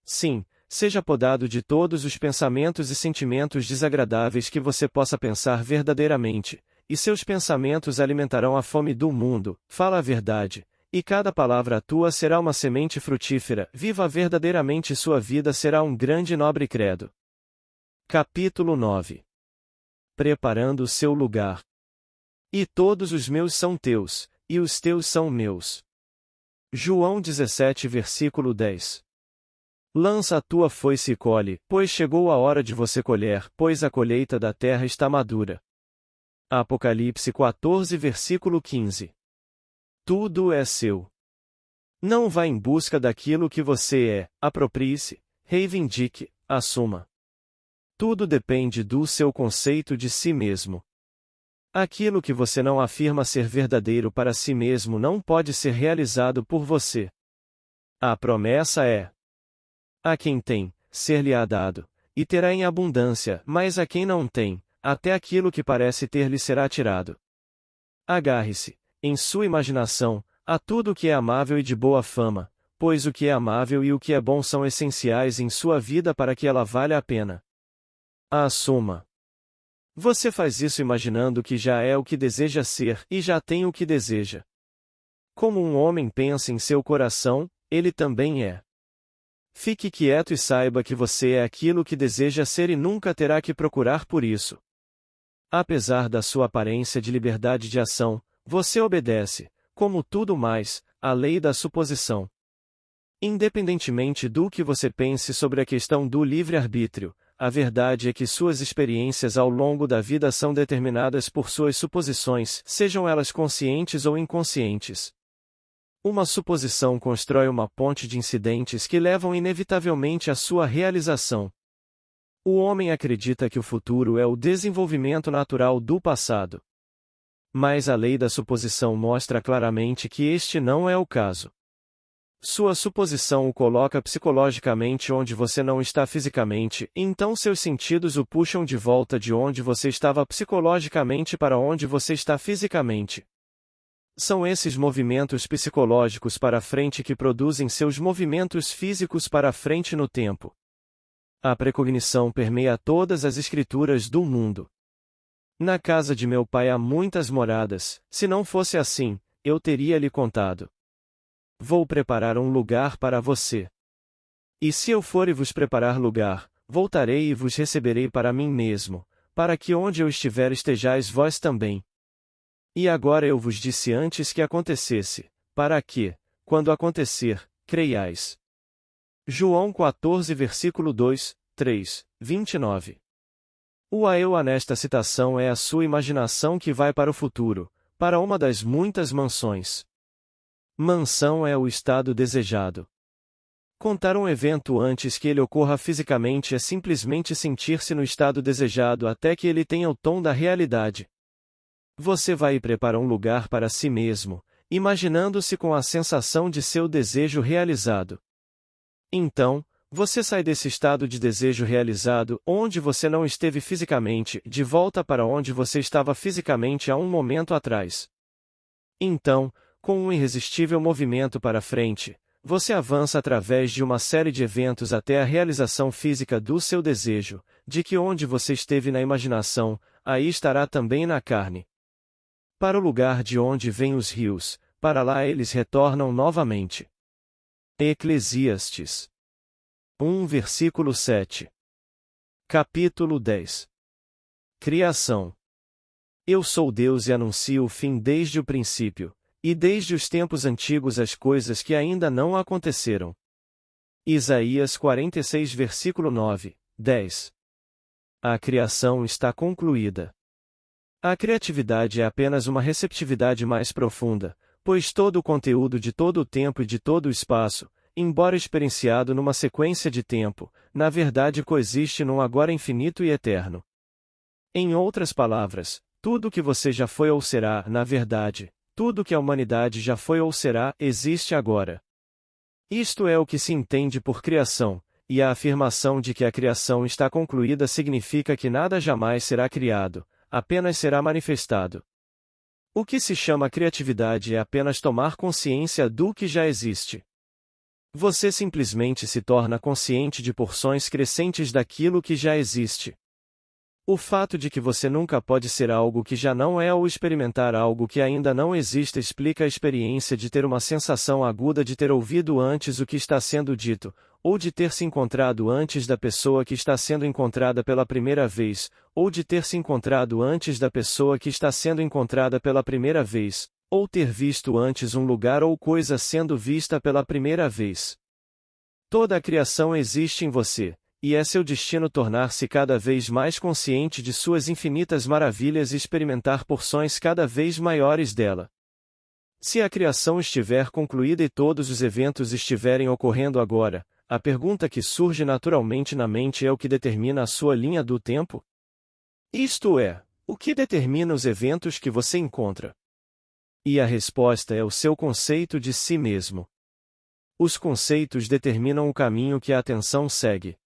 Sim, seja podado de todos os pensamentos e sentimentos desagradáveis que você possa pensar verdadeiramente, e seus pensamentos alimentarão a fome do mundo, fala a verdade, e cada palavra tua será uma semente frutífera, viva verdadeiramente sua vida será um grande e nobre credo. Capítulo 9. Preparando o seu lugar. E todos os meus são teus, e os teus são meus. João 17 versículo 10. Lança a tua foice e colhe, pois chegou a hora de você colher, pois a colheita da terra está madura. Apocalipse 14 versículo 15. Tudo é seu. Não vá em busca daquilo que você é, aproprie-se, reivindique, assuma. Tudo depende do seu conceito de si mesmo. Aquilo que você não afirma ser verdadeiro para si mesmo não pode ser realizado por você. A promessa é: a quem tem, ser-lhe-á dado, e terá em abundância, mas a quem não tem, até aquilo que parece ter lhe será tirado. Agarre-se, em sua imaginação, a tudo o que é amável e de boa fama, pois o que é amável e o que é bom são essenciais em sua vida para que ela valha a pena. Assuma. Você faz isso imaginando que já é o que deseja ser e já tem o que deseja. Como um homem pensa em seu coração, ele também é. Fique quieto e saiba que você é aquilo que deseja ser e nunca terá que procurar por isso. Apesar da sua aparência de liberdade de ação, você obedece, como tudo mais, à lei da suposição. Independentemente do que você pense sobre a questão do livre-arbítrio, a verdade é que suas experiências ao longo da vida são determinadas por suas suposições, sejam elas conscientes ou inconscientes. Uma suposição constrói uma ponte de incidentes que levam inevitavelmente à sua realização. O homem acredita que o futuro é o desenvolvimento natural do passado. Mas a lei da suposição mostra claramente que este não é o caso. Sua suposição o coloca psicologicamente onde você não está fisicamente, então seus sentidos o puxam de volta de onde você estava psicologicamente para onde você está fisicamente. São esses movimentos psicológicos para frente que produzem seus movimentos físicos para frente no tempo. A precognição permeia todas as escrituras do mundo. Na casa de meu pai há muitas moradas, se não fosse assim, eu teria lhe contado. Vou preparar um lugar para você. E se eu for e vos preparar lugar, voltarei e vos receberei para mim mesmo, para que onde eu estiver estejais vós também. E agora eu vos disse antes que acontecesse, para que, quando acontecer, creiais. João 14 versículo 2, 3, 29. O eu nesta citação é a sua imaginação que vai para o futuro, para uma das muitas mansões. Mansão é o estado desejado. Contar um evento antes que ele ocorra fisicamente é simplesmente sentir-se no estado desejado até que ele tenha o tom da realidade. Você vai e prepara um lugar para si mesmo, imaginando-se com a sensação de seu desejo realizado. Então, você sai desse estado de desejo realizado, onde você não esteve fisicamente, de volta para onde você estava fisicamente há um momento atrás. Então, com um irresistível movimento para frente, você avança através de uma série de eventos até a realização física do seu desejo, de que onde você esteve na imaginação, aí estará também na carne. Para o lugar de onde vêm os rios, para lá eles retornam novamente. Eclesiastes 1 versículo 7. Capítulo 10. Criação. Eu sou Deus e anuncio o fim desde o princípio, e desde os tempos antigos as coisas que ainda não aconteceram. Isaías 46 versículo 9, 10. A criação está concluída. A criatividade é apenas uma receptividade mais profunda, pois todo o conteúdo de todo o tempo e de todo o espaço, embora experienciado numa sequência de tempo, na verdade coexiste num agora infinito e eterno. Em outras palavras, tudo que você já foi ou será, na verdade, tudo que a humanidade já foi ou será, existe agora. Isto é o que se entende por criação, e a afirmação de que a criação está concluída significa que nada jamais será criado, apenas será manifestado. O que se chama criatividade é apenas tomar consciência do que já existe. Você simplesmente se torna consciente de porções crescentes daquilo que já existe. O fato de que você nunca pode ser algo que já não é ou experimentar algo que ainda não existe explica a experiência de ter uma sensação aguda de ter ouvido antes o que está sendo dito, ou de ter se encontrado antes da pessoa que está sendo encontrada pela primeira vez, ou de ter se encontrado antes da pessoa que está sendo encontrada pela primeira vez, ou ter visto antes um lugar ou coisa sendo vista pela primeira vez. Toda a criação existe em você, e é seu destino tornar-se cada vez mais consciente de suas infinitas maravilhas e experimentar porções cada vez maiores dela. Se a criação estiver concluída e todos os eventos estiverem ocorrendo agora, a pergunta que surge naturalmente na mente é o que determina a sua linha do tempo? Isto é, o que determina os eventos que você encontra? E a resposta é o seu conceito de si mesmo. Os conceitos determinam o caminho que a atenção segue.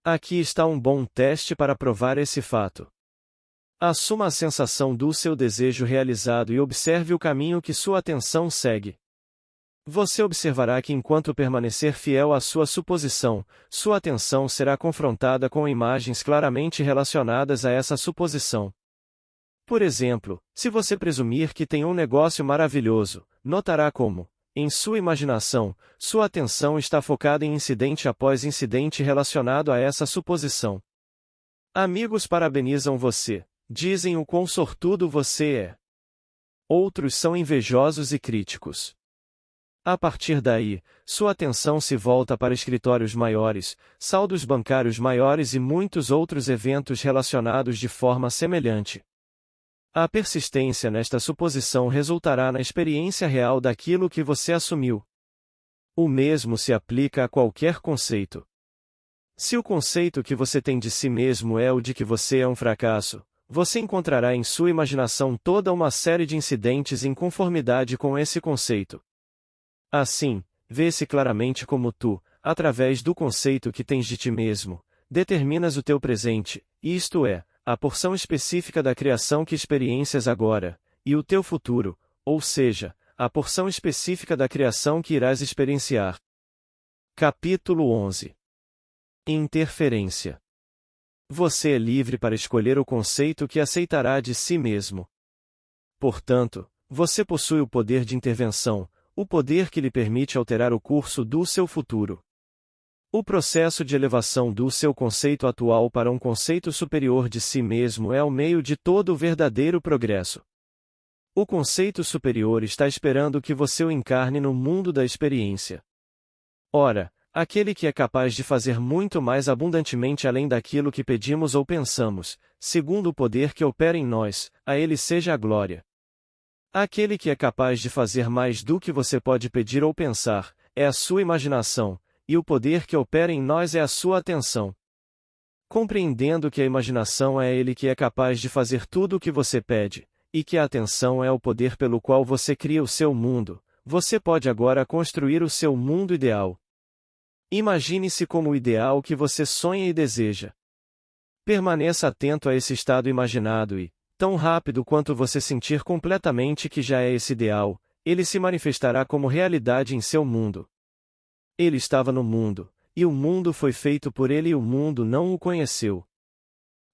Aqui está um bom teste para provar esse fato. Assuma a sensação do seu desejo realizado e observe o caminho que sua atenção segue. Você observará que enquanto permanecer fiel à sua suposição, sua atenção será confrontada com imagens claramente relacionadas a essa suposição. Por exemplo, se você presumir que tem um negócio maravilhoso, notará como, em sua imaginação, sua atenção está focada em incidente após incidente relacionado a essa suposição. Amigos parabenizam você, dizem o quão sortudo você é. Outros são invejosos e críticos. A partir daí, sua atenção se volta para escritórios maiores, saldos bancários maiores e muitos outros eventos relacionados de forma semelhante. A persistência nesta suposição resultará na experiência real daquilo que você assumiu. O mesmo se aplica a qualquer conceito. Se o conceito que você tem de si mesmo é o de que você é um fracasso, você encontrará em sua imaginação toda uma série de incidentes em conformidade com esse conceito. Assim, vê-se claramente como tu, através do conceito que tens de ti mesmo, determinas o teu presente, isto é, a porção específica da criação que experiencias agora, e o teu futuro, ou seja, a porção específica da criação que irás experienciar. Capítulo 11. Interferência. Você é livre para escolher o conceito que aceitará de si mesmo. Portanto, você possui o poder de intervenção, o poder que lhe permite alterar o curso do seu futuro. O processo de elevação do seu conceito atual para um conceito superior de si mesmo é o meio de todo o verdadeiro progresso. O conceito superior está esperando que você o encarne no mundo da experiência. Ora, aquele que é capaz de fazer muito mais abundantemente além daquilo que pedimos ou pensamos, segundo o poder que opera em nós, a ele seja a glória. Aquele que é capaz de fazer mais do que você pode pedir ou pensar, é a sua imaginação, e o poder que opera em nós é a sua atenção. Compreendendo que a imaginação é ele que é capaz de fazer tudo o que você pede, e que a atenção é o poder pelo qual você cria o seu mundo, você pode agora construir o seu mundo ideal. Imagine-se como o ideal que você sonha e deseja. Permaneça atento a esse estado imaginado e, tão rápido quanto você sentir completamente que já é esse ideal, ele se manifestará como realidade em seu mundo. Ele estava no mundo, e o mundo foi feito por ele e o mundo não o conheceu.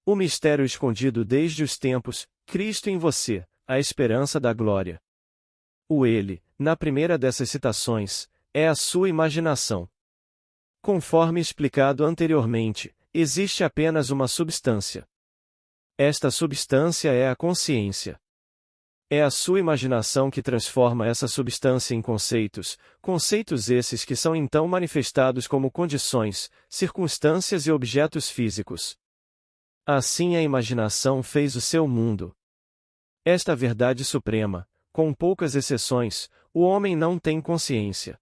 O mistério escondido desde os tempos, Cristo em você, a esperança da glória. O ele, na primeira dessas citações, é a sua imaginação. Conforme explicado anteriormente, existe apenas uma substância. Esta substância é a consciência. É a sua imaginação que transforma essa substância em conceitos, conceitos esses que são então manifestados como condições, circunstâncias e objetos físicos. Assim a imaginação fez o seu mundo. Esta verdade suprema, com poucas exceções, o homem não tem consciência.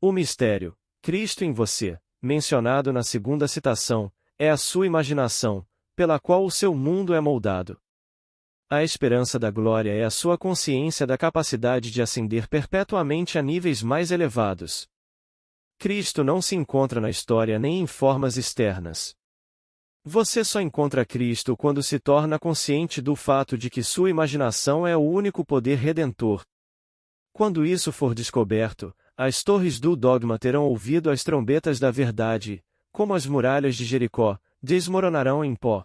O mistério, Cristo em você, mencionado na segunda citação, é a sua imaginação, pela qual o seu mundo é moldado. A esperança da glória é a sua consciência da capacidade de ascender perpetuamente a níveis mais elevados. Cristo não se encontra na história nem em formas externas. Você só encontra Cristo quando se torna consciente do fato de que sua imaginação é o único poder redentor. Quando isso for descoberto, as torres do dogma terão ouvido as trombetas da verdade e, como as muralhas de Jericó, desmoronarão em pó.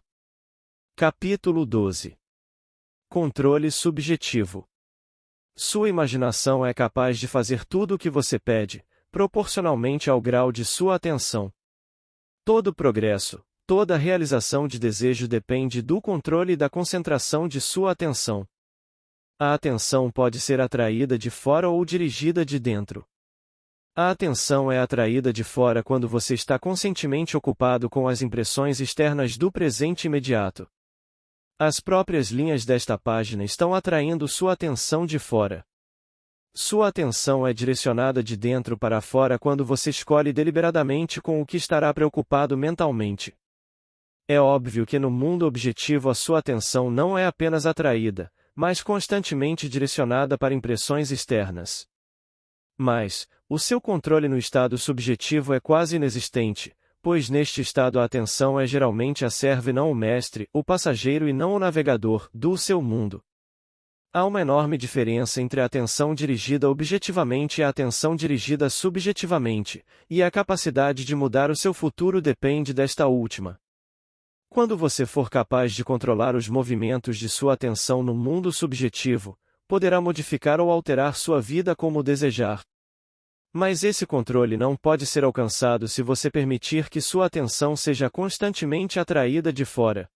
Capítulo 12. Controle subjetivo. Sua imaginação é capaz de fazer tudo o que você pede, proporcionalmente ao grau de sua atenção. Todo progresso, toda realização de desejo depende do controle e da concentração de sua atenção. A atenção pode ser atraída de fora ou dirigida de dentro. A atenção é atraída de fora quando você está conscientemente ocupado com as impressões externas do presente imediato. As próprias linhas desta página estão atraindo sua atenção de fora. Sua atenção é direcionada de dentro para fora quando você escolhe deliberadamente com o que estará preocupado mentalmente. É óbvio que no mundo objetivo a sua atenção não é apenas atraída, mas constantemente direcionada para impressões externas. Mas, o seu controle no estado subjetivo é quase inexistente, pois neste estado a atenção é geralmente a serva e não o mestre, o passageiro e não o navegador, do seu mundo. Há uma enorme diferença entre a atenção dirigida objetivamente e a atenção dirigida subjetivamente, e a capacidade de mudar o seu futuro depende desta última. Quando você for capaz de controlar os movimentos de sua atenção no mundo subjetivo, poderá modificar ou alterar sua vida como desejar. Mas esse controle não pode ser alcançado se você permitir que sua atenção seja constantemente atraída de fora.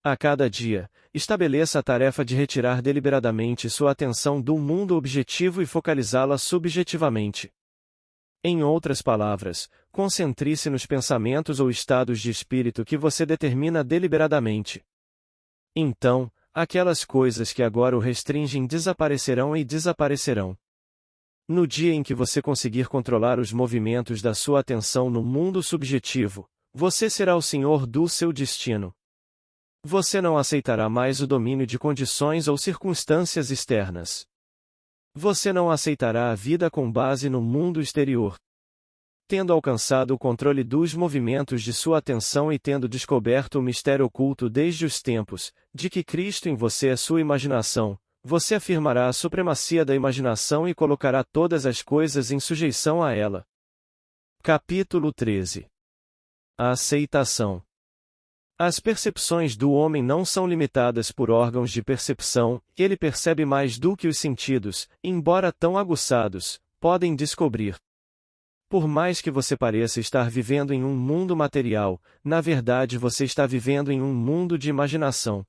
A cada dia, estabeleça a tarefa de retirar deliberadamente sua atenção do mundo objetivo e focalizá-la subjetivamente. Em outras palavras, concentre-se nos pensamentos ou estados de espírito que você determina deliberadamente. Então, aquelas coisas que agora o restringem desaparecerão e desaparecerão. No dia em que você conseguir controlar os movimentos da sua atenção no mundo subjetivo, você será o senhor do seu destino. Você não aceitará mais o domínio de condições ou circunstâncias externas. Você não aceitará a vida com base no mundo exterior. Tendo alcançado o controle dos movimentos de sua atenção e tendo descoberto o mistério oculto desde os tempos, de que Cristo em você é sua imaginação, você afirmará a supremacia da imaginação e colocará todas as coisas em sujeição a ela. Capítulo 13. A aceitação. As percepções do homem não são limitadas por órgãos de percepção, ele percebe mais do que os sentidos, embora tão aguçados, podem descobrir. Por mais que você pareça estar vivendo em um mundo material, na verdade você está vivendo em um mundo de imaginação.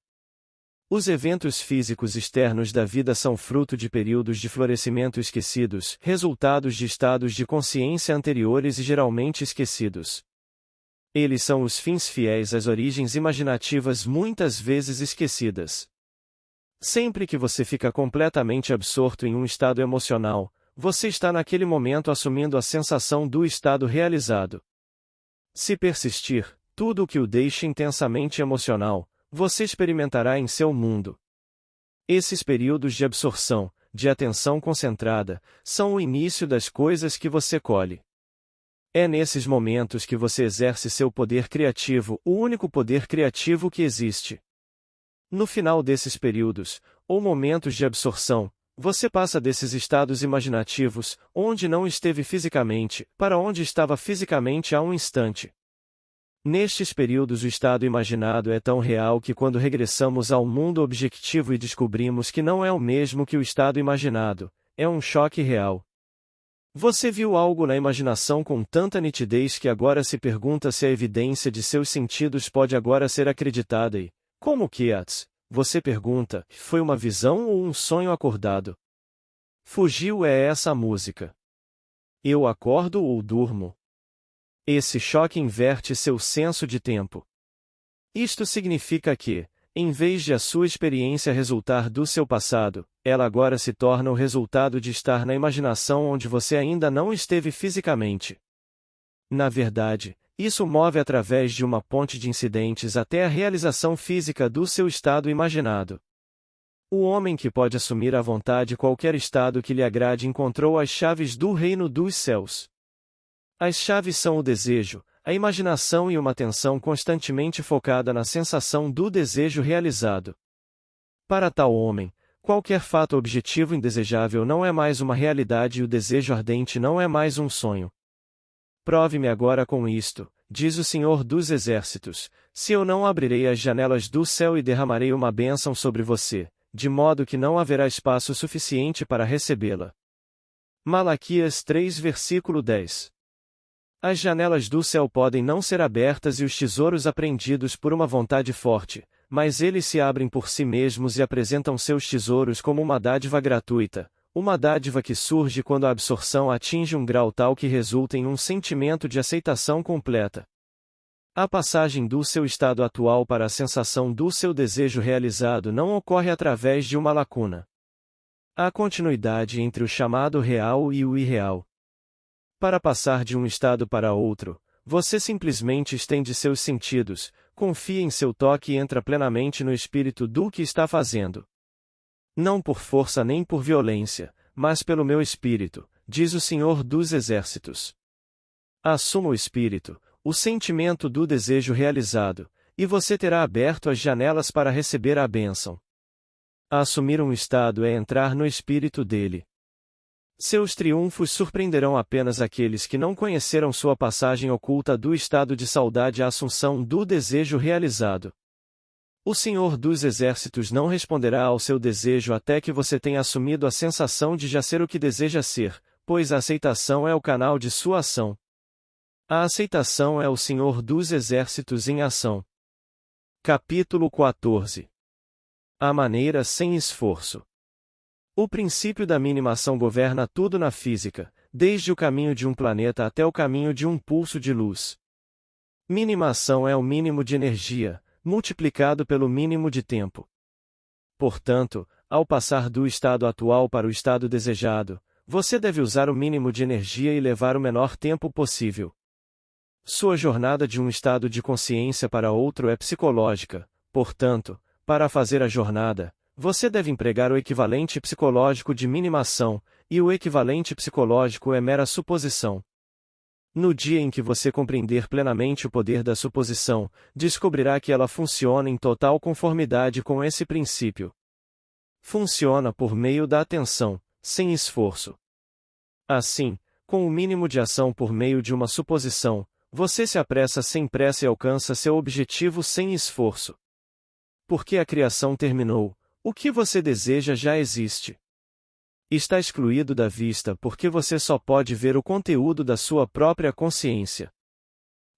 Os eventos físicos externos da vida são fruto de períodos de florescimento esquecidos, resultados de estados de consciência anteriores e geralmente esquecidos. Eles são os fins fiéis às origens imaginativas muitas vezes esquecidas. Sempre que você fica completamente absorto em um estado emocional, você está naquele momento assumindo a sensação do estado realizado. Se persistir, tudo o que o deixa intensamente emocional, você experimentará em seu mundo. Esses períodos de absorção, de atenção concentrada, são o início das coisas que você colhe. É nesses momentos que você exerce seu poder criativo, o único poder criativo que existe. No final desses períodos, ou momentos de absorção, você passa desses estados imaginativos, onde não esteve fisicamente, para onde estava fisicamente há um instante. Nestes períodos o estado imaginado é tão real que quando regressamos ao mundo objetivo e descobrimos que não é o mesmo que o estado imaginado, é um choque real. Você viu algo na imaginação com tanta nitidez que agora se pergunta se a evidência de seus sentidos pode agora ser acreditada e, como que você pergunta, foi uma visão ou um sonho acordado? Fugiu é essa música. Eu acordo ou durmo? Esse choque inverte seu senso de tempo. Isto significa que, em vez de a sua experiência resultar do seu passado, ela agora se torna o resultado de estar na imaginação onde você ainda não esteve fisicamente. Na verdade, isso move através de uma ponte de incidentes até a realização física do seu estado imaginado. O homem que pode assumir à vontade qualquer estado que lhe agrade encontrou as chaves do reino dos céus. As chaves são o desejo, a imaginação e uma atenção constantemente focada na sensação do desejo realizado. Para tal homem, qualquer fato objetivo indesejável não é mais uma realidade e o desejo ardente não é mais um sonho. Prove-me agora com isto, diz o Senhor dos Exércitos, se eu não abrirei as janelas do céu e derramarei uma bênção sobre você, de modo que não haverá espaço suficiente para recebê-la. Malaquias 3 versículo 10. As janelas do céu podem não ser abertas e os tesouros apreendidos por uma vontade forte, mas eles se abrem por si mesmos e apresentam seus tesouros como uma dádiva gratuita, uma dádiva que surge quando a absorção atinge um grau tal que resulta em um sentimento de aceitação completa. A passagem do seu estado atual para a sensação do seu desejo realizado não ocorre através de uma lacuna. Há continuidade entre o chamado real e o irreal. Para passar de um estado para outro, você simplesmente estende seus sentidos, confia em seu toque e entra plenamente no espírito do que está fazendo. Não por força nem por violência, mas pelo meu espírito, diz o Senhor dos Exércitos. Assuma o espírito, o sentimento do desejo realizado, e você terá aberto as janelas para receber a bênção. Assumir um estado é entrar no espírito dele. Seus triunfos surpreenderão apenas aqueles que não conheceram sua passagem oculta do estado de saudade à assunção do desejo realizado. O Senhor dos Exércitos não responderá ao seu desejo até que você tenha assumido a sensação de já ser o que deseja ser, pois a aceitação é o canal de sua ação. A aceitação é o Senhor dos Exércitos em ação. Capítulo 14. A maneira sem esforço. O princípio da minimação governa tudo na física, desde o caminho de um planeta até o caminho de um pulso de luz. Minimação é o mínimo de energia, multiplicado pelo mínimo de tempo. Portanto, ao passar do estado atual para o estado desejado, você deve usar o mínimo de energia e levar o menor tempo possível. Sua jornada de um estado de consciência para outro é psicológica, portanto, para fazer a jornada, você deve empregar o equivalente psicológico de minimação, e o equivalente psicológico é mera suposição. No dia em que você compreender plenamente o poder da suposição, descobrirá que ela funciona em total conformidade com esse princípio. Funciona por meio da atenção, sem esforço. Assim, com o mínimo de ação por meio de uma suposição, você se apressa sem pressa e alcança seu objetivo sem esforço. Porque a criação terminou, o que você deseja já existe. Está excluído da vista porque você só pode ver o conteúdo da sua própria consciência.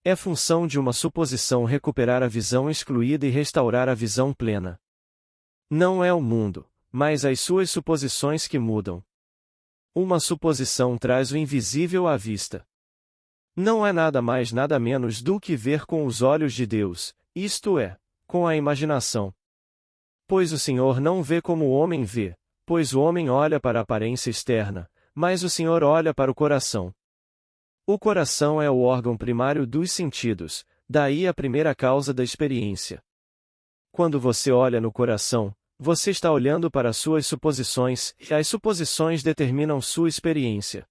É função de uma suposição recuperar a visão excluída e restaurar a visão plena. Não é o mundo, mas as suas suposições que mudam. Uma suposição traz o invisível à vista. Não é nada mais nada menos do que ver com os olhos de Deus, isto é, com a imaginação. Pois o Senhor não vê como o homem vê, pois o homem olha para a aparência externa, mas o Senhor olha para o coração. O coração é o órgão primário dos sentidos, daí a primeira causa da experiência. Quando você olha no coração, você está olhando para suas suposições, e as suposições determinam sua experiência.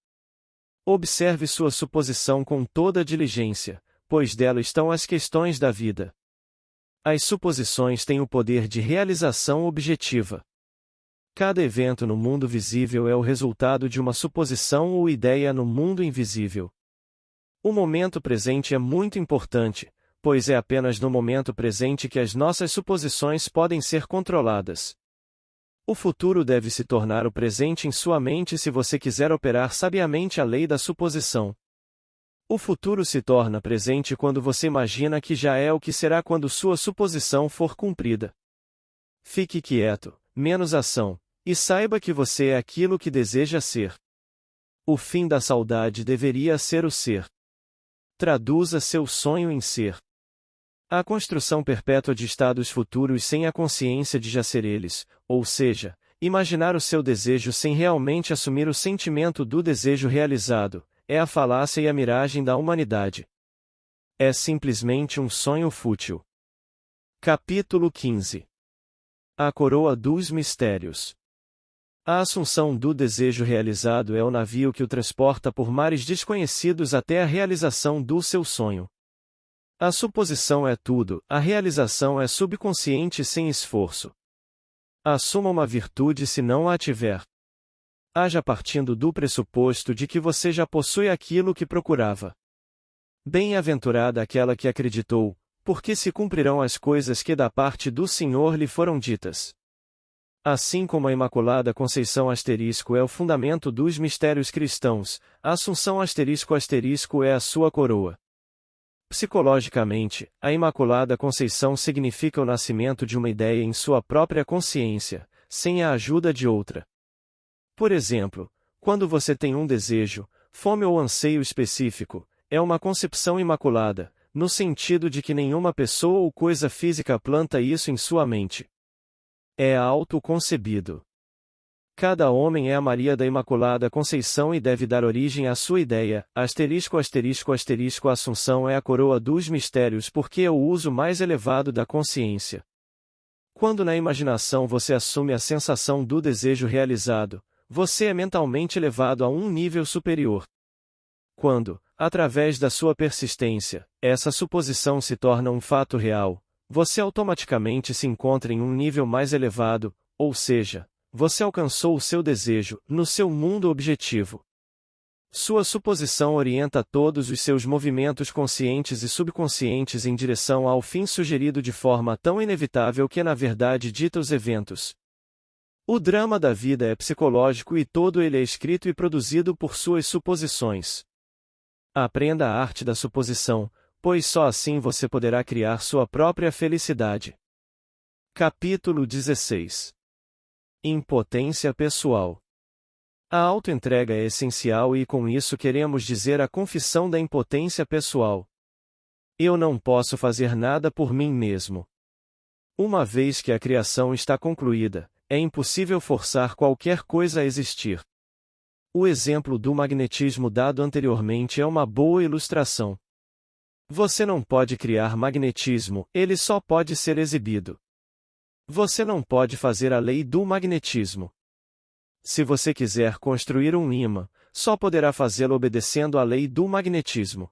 Observe sua suposição com toda diligência, pois dela estão as questões da vida. As suposições têm o poder de realização objetiva. Cada evento no mundo visível é o resultado de uma suposição ou ideia no mundo invisível. O momento presente é muito importante, pois é apenas no momento presente que as nossas suposições podem ser controladas. O futuro deve se tornar o presente em sua mente se você quiser operar sabiamente a lei da suposição. O futuro se torna presente quando você imagina que já é o que será quando sua suposição for cumprida. Fique quieto, menos ação, e saiba que você é aquilo que deseja ser. O fim da saudade deveria ser o ser. Traduza seu sonho em ser. A construção perpétua de estados futuros sem a consciência de já ser eles, ou seja, imaginar o seu desejo sem realmente assumir o sentimento do desejo realizado, é a falácia e a miragem da humanidade. É simplesmente um sonho fútil. Capítulo 15. A coroa dos mistérios. A assunção do desejo realizado é o navio que o transporta por mares desconhecidos até a realização do seu sonho. A suposição é tudo, a realização é subconsciente sem esforço. Assuma uma virtude se não a tiver. Haja partindo do pressuposto de que você já possui aquilo que procurava. Bem-aventurada aquela que acreditou, porque se cumprirão as coisas que da parte do Senhor lhe foram ditas. Assim como a Imaculada Conceição * é o fundamento dos mistérios cristãos, a Assunção * é a sua coroa. Psicologicamente, a Imaculada Conceição significa o nascimento de uma ideia em sua própria consciência, sem a ajuda de outra. Por exemplo, quando você tem um desejo, fome ou anseio específico, é uma concepção imaculada, no sentido de que nenhuma pessoa ou coisa física planta isso em sua mente. É autoconcebido. Cada homem é a Maria da Imaculada Conceição e deve dar origem à sua ideia, ******** a Assunção é a coroa dos mistérios porque é o uso mais elevado da consciência. Quando na imaginação você assume a sensação do desejo realizado, você é mentalmente elevado a um nível superior. Quando, através da sua persistência, essa suposição se torna um fato real, você automaticamente se encontra em um nível mais elevado, ou seja, você alcançou o seu desejo, no seu mundo objetivo. Sua suposição orienta todos os seus movimentos conscientes e subconscientes em direção ao fim sugerido de forma tão inevitável que na verdade dita os eventos. O drama da vida é psicológico e todo ele é escrito e produzido por suas suposições. Aprenda a arte da suposição, pois só assim você poderá criar sua própria felicidade. Capítulo 16. Impotência pessoal. A autoentrega é essencial e com isso queremos dizer a confissão da impotência pessoal. Eu não posso fazer nada por mim mesmo. Uma vez que a criação está concluída, é impossível forçar qualquer coisa a existir. O exemplo do magnetismo dado anteriormente é uma boa ilustração. Você não pode criar magnetismo, ele só pode ser exibido. Você não pode fazer a lei do magnetismo. Se você quiser construir um ímã, só poderá fazê-lo obedecendo à lei do magnetismo.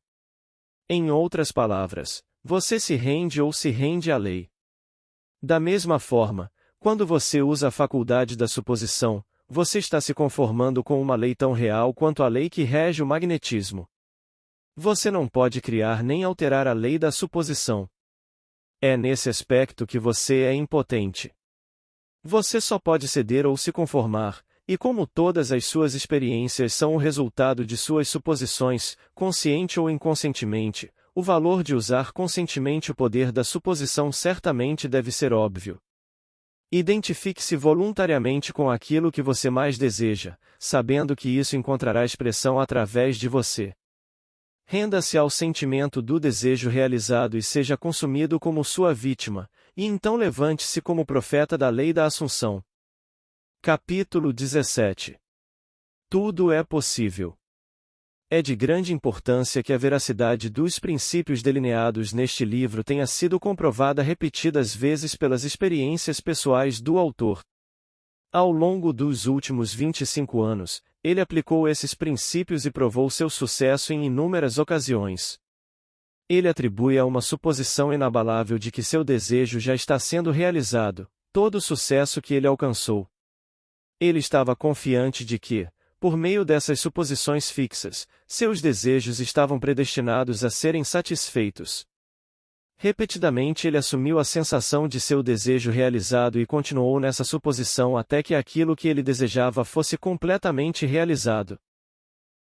Em outras palavras, você se rende ou se rende à lei. Da mesma forma, quando você usa a faculdade da suposição, você está se conformando com uma lei tão real quanto a lei que rege o magnetismo. Você não pode criar nem alterar a lei da suposição. É nesse aspecto que você é impotente. Você só pode ceder ou se conformar, e como todas as suas experiências são o resultado de suas suposições, consciente ou inconscientemente, o valor de usar conscientemente o poder da suposição certamente deve ser óbvio. Identifique-se voluntariamente com aquilo que você mais deseja, sabendo que isso encontrará expressão através de você. Renda-se ao sentimento do desejo realizado e seja consumido como sua vítima, e então levante-se como profeta da lei da Assunção. Capítulo 17. Tudo é possível. É de grande importância que a veracidade dos princípios delineados neste livro tenha sido comprovada repetidas vezes pelas experiências pessoais do autor. Ao longo dos últimos 25 anos, ele aplicou esses princípios e provou seu sucesso em inúmeras ocasiões. Ele atribui a uma suposição inabalável de que seu desejo já está sendo realizado, todo o sucesso que ele alcançou. Ele estava confiante de que, por meio dessas suposições fixas, seus desejos estavam predestinados a serem satisfeitos. Repetidamente ele assumiu a sensação de seu desejo realizado e continuou nessa suposição até que aquilo que ele desejava fosse completamente realizado.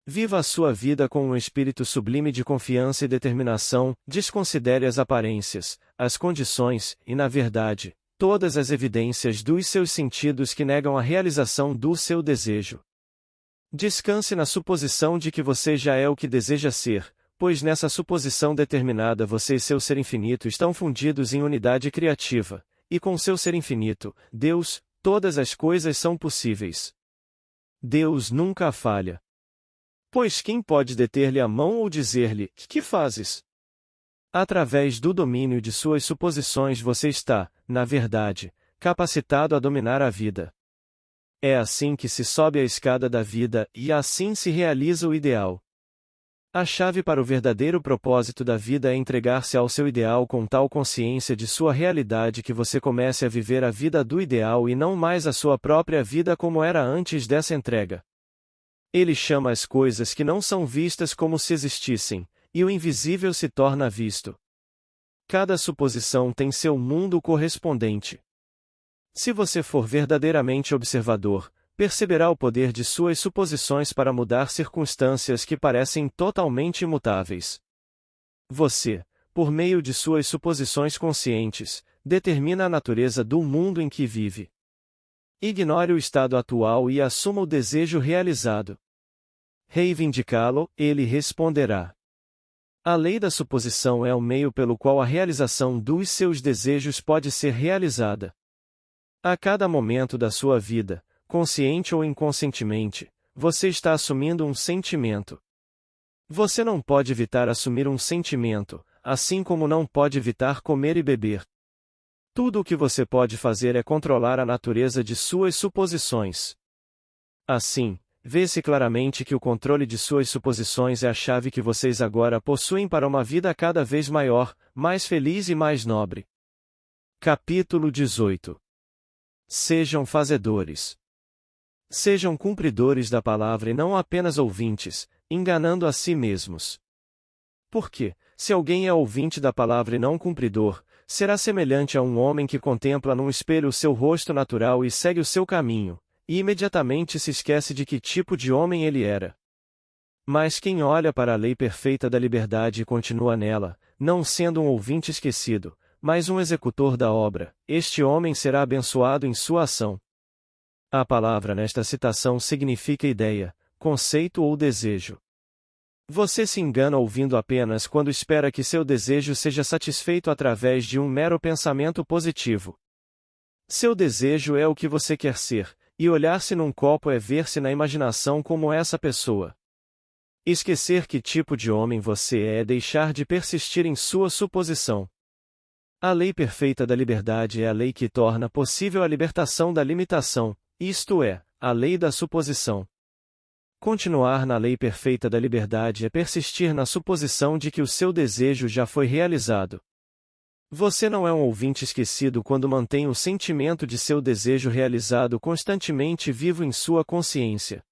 Viva a sua vida com um espírito sublime de confiança e determinação, desconsidere as aparências, as condições, e na verdade, todas as evidências dos seus sentidos que negam a realização do seu desejo. Descanse na suposição de que você já é o que deseja ser, pois nessa suposição determinada você e seu ser infinito estão fundidos em unidade criativa, e com seu ser infinito, Deus, todas as coisas são possíveis. Deus nunca falha. Pois quem pode deter-lhe a mão ou dizer-lhe, que fazes? Através do domínio de suas suposições você está, na verdade, capacitado a dominar a vida. É assim que se sobe a escada da vida e assim se realiza o ideal. A chave para o verdadeiro propósito da vida é entregar-se ao seu ideal com tal consciência de sua realidade que você comece a viver a vida do ideal e não mais a sua própria vida como era antes dessa entrega. Ele chama as coisas que não são vistas como se existissem, e o invisível se torna visto. Cada suposição tem seu mundo correspondente. Se você for verdadeiramente observador, perceberá o poder de suas suposições para mudar circunstâncias que parecem totalmente imutáveis. Você, por meio de suas suposições conscientes, determina a natureza do mundo em que vive. Ignore o estado atual e assuma o desejo realizado. Reivindicá-lo, ele responderá. A lei da suposição é o meio pelo qual a realização dos seus desejos pode ser realizada. A cada momento da sua vida, consciente ou inconscientemente, você está assumindo um sentimento. Você não pode evitar assumir um sentimento, assim como não pode evitar comer e beber. Tudo o que você pode fazer é controlar a natureza de suas suposições. Assim, vê-se claramente que o controle de suas suposições é a chave que vocês agora possuem para uma vida cada vez maior, mais feliz e mais nobre. Capítulo 18. Sejam fazedores. Sejam cumpridores da palavra e não apenas ouvintes, enganando a si mesmos. Porque, se alguém é ouvinte da palavra e não cumpridor, será semelhante a um homem que contempla num espelho o seu rosto natural e segue o seu caminho, e imediatamente se esquece de que tipo de homem ele era. Mas quem olha para a lei perfeita da liberdade e continua nela, não sendo um ouvinte esquecido, mas um executor da obra, este homem será abençoado em sua ação. A palavra nesta citação significa ideia, conceito ou desejo. Você se engana ouvindo apenas quando espera que seu desejo seja satisfeito através de um mero pensamento positivo. Seu desejo é o que você quer ser, e olhar-se num copo é ver-se na imaginação como essa pessoa. Esquecer que tipo de homem você é deixar de persistir em sua suposição. A lei perfeita da liberdade é a lei que torna possível a libertação da limitação, isto é, a lei da suposição. Continuar na lei perfeita da liberdade é persistir na suposição de que o seu desejo já foi realizado. Você não é um ouvinte esquecido quando mantém o sentimento de seu desejo realizado constantemente vivo em sua consciência.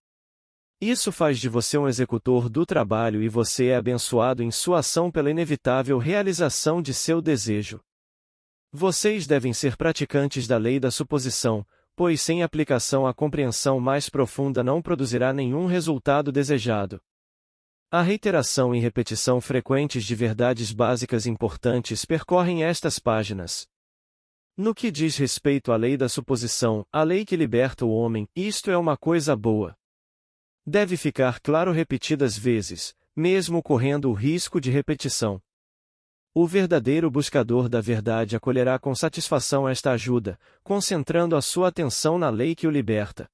Isso faz de você um executor do trabalho e você é abençoado em sua ação pela inevitável realização de seu desejo. Vocês devem ser praticantes da lei da suposição, pois sem aplicação a compreensão mais profunda não produzirá nenhum resultado desejado. A reiteração e repetição frequentes de verdades básicas importantes percorrem estas páginas. No que diz respeito à lei da suposição, a lei que liberta o homem, isto é uma coisa boa. Deve ficar claro repetidas vezes, mesmo correndo o risco de repetição. O verdadeiro buscador da verdade acolherá com satisfação esta ajuda, concentrando a sua atenção na lei que o liberta.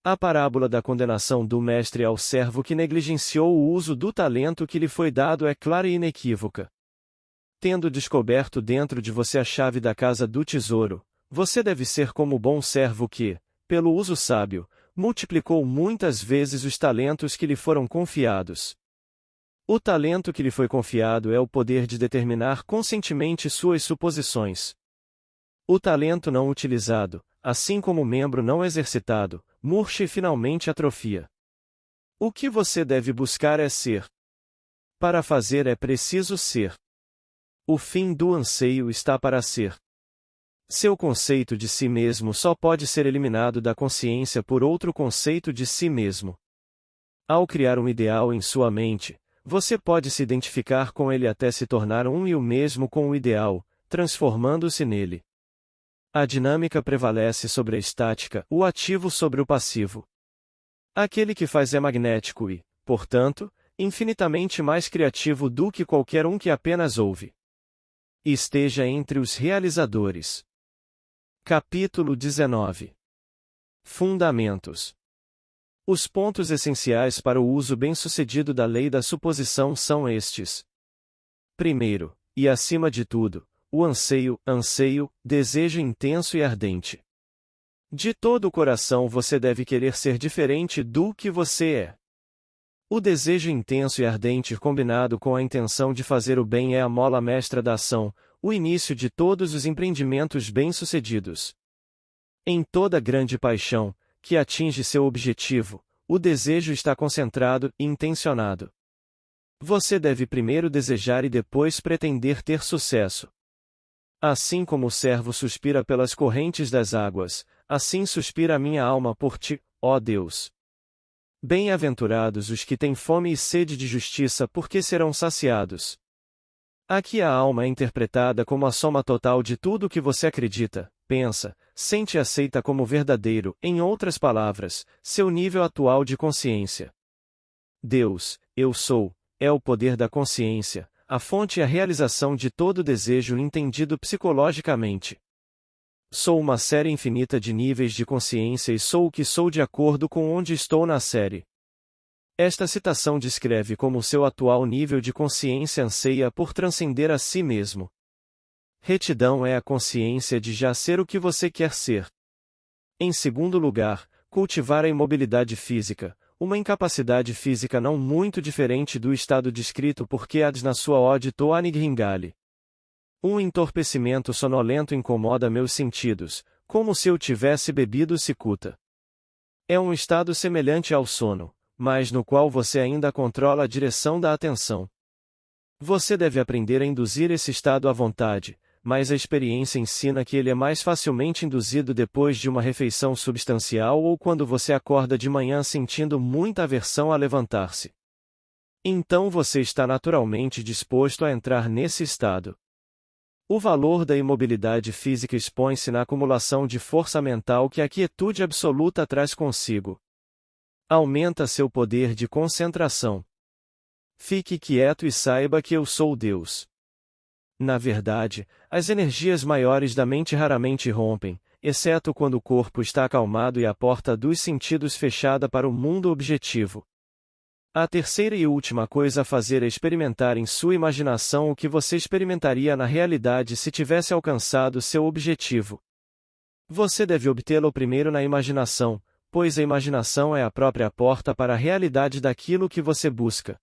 A parábola da condenação do mestre ao servo que negligenciou o uso do talento que lhe foi dado é clara e inequívoca. Tendo descoberto dentro de você a chave da casa do tesouro, você deve ser como o bom servo que, pelo uso sábio, multiplicou muitas vezes os talentos que lhe foram confiados. O talento que lhe foi confiado é o poder de determinar conscientemente suas suposições. O talento não utilizado, assim como o membro não exercitado, murcha e finalmente atrofia. O que você deve buscar é ser. Para fazer é preciso ser. O fim do anseio está para ser. Seu conceito de si mesmo só pode ser eliminado da consciência por outro conceito de si mesmo. Ao criar um ideal em sua mente, você pode se identificar com ele até se tornar um e o mesmo com o ideal, transformando-se nele. A dinâmica prevalece sobre a estática, o ativo sobre o passivo. Aquele que faz é magnético e, portanto, infinitamente mais criativo do que qualquer um que apenas ouve. Esteja entre os realizadores. Capítulo 19. Fundamentos. Os pontos essenciais para o uso bem-sucedido da lei da suposição são estes. Primeiro, e acima de tudo, o anseio, desejo intenso e ardente. De todo o coração você deve querer ser diferente do que você é. O desejo intenso e ardente combinado com a intenção de fazer o bem é a mola mestra da ação, o início de todos os empreendimentos bem-sucedidos. Em toda grande paixão, que atinge seu objetivo, o desejo está concentrado e intencionado. Você deve primeiro desejar e depois pretender ter sucesso. Assim como o servo suspira pelas correntes das águas, assim suspira a minha alma por ti, ó Deus. Bem-aventurados os que têm fome e sede de justiça, porque serão saciados. Aqui a alma é interpretada como a soma total de tudo o que você acredita, pensa, sente e aceita como verdadeiro, em outras palavras, seu nível atual de consciência. Deus, eu sou, é o poder da consciência, a fonte e a realização de todo desejo entendido psicologicamente. Sou uma série infinita de níveis de consciência e sou o que sou de acordo com onde estou na série. Esta citação descreve como o seu atual nível de consciência anseia por transcender a si mesmo. Retidão é a consciência de já ser o que você quer ser. Em segundo lugar, cultivar a imobilidade física, uma incapacidade física não muito diferente do estado descrito por Keats na sua Ode Toanig Ringali. Um entorpecimento sonolento incomoda meus sentidos, como se eu tivesse bebido cicuta. É um estado semelhante ao sono, mas no qual você ainda controla a direção da atenção. Você deve aprender a induzir esse estado à vontade, mas a experiência ensina que ele é mais facilmente induzido depois de uma refeição substancial ou quando você acorda de manhã sentindo muita aversão a levantar-se. Então você está naturalmente disposto a entrar nesse estado. O valor da imobilidade física expõe-se na acumulação de força mental que a quietude absoluta traz consigo. Aumenta seu poder de concentração. Fique quieto e saiba que eu sou Deus. Na verdade, as energias maiores da mente raramente rompem, exceto quando o corpo está acalmado e a porta dos sentidos fechada para o mundo objetivo. A terceira e última coisa a fazer é experimentar em sua imaginação o que você experimentaria na realidade se tivesse alcançado seu objetivo. Você deve obtê-lo primeiro na imaginação, pois a imaginação é a própria porta para a realidade daquilo que você busca.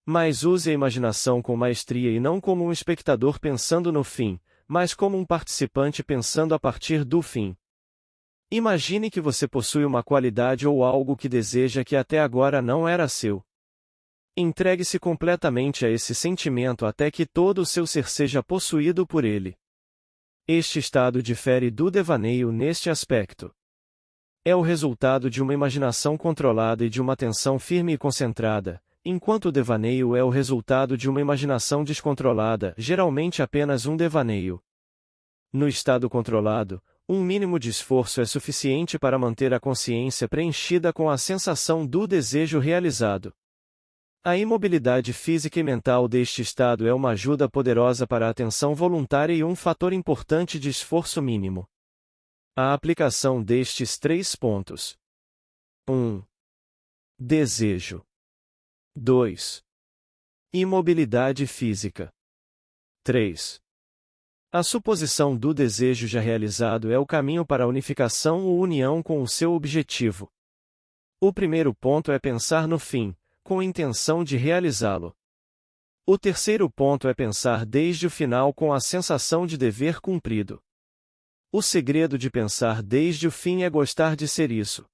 Mas use a imaginação com maestria e não como um espectador pensando no fim, mas como um participante pensando a partir do fim. Imagine que você possui uma qualidade ou algo que deseja que até agora não era seu. Entregue-se completamente a esse sentimento até que todo o seu ser seja possuído por ele. Este estado difere do devaneio neste aspecto. É o resultado de uma imaginação controlada e de uma atenção firme e concentrada, enquanto o devaneio é o resultado de uma imaginação descontrolada, geralmente apenas um devaneio. No estado controlado, um mínimo de esforço é suficiente para manter a consciência preenchida com a sensação do desejo realizado. A imobilidade física e mental deste estado é uma ajuda poderosa para a atenção voluntária e um fator importante de esforço mínimo. A aplicação destes 3 pontos. 1. Desejo. 2. Imobilidade física. 3. A suposição do desejo já realizado é o caminho para a unificação ou união com o seu objetivo. O primeiro ponto é pensar no fim, com intenção de realizá-lo. O terceiro ponto é pensar desde o final com a sensação de dever cumprido. O segredo de pensar desde o fim é gostar de ser isso.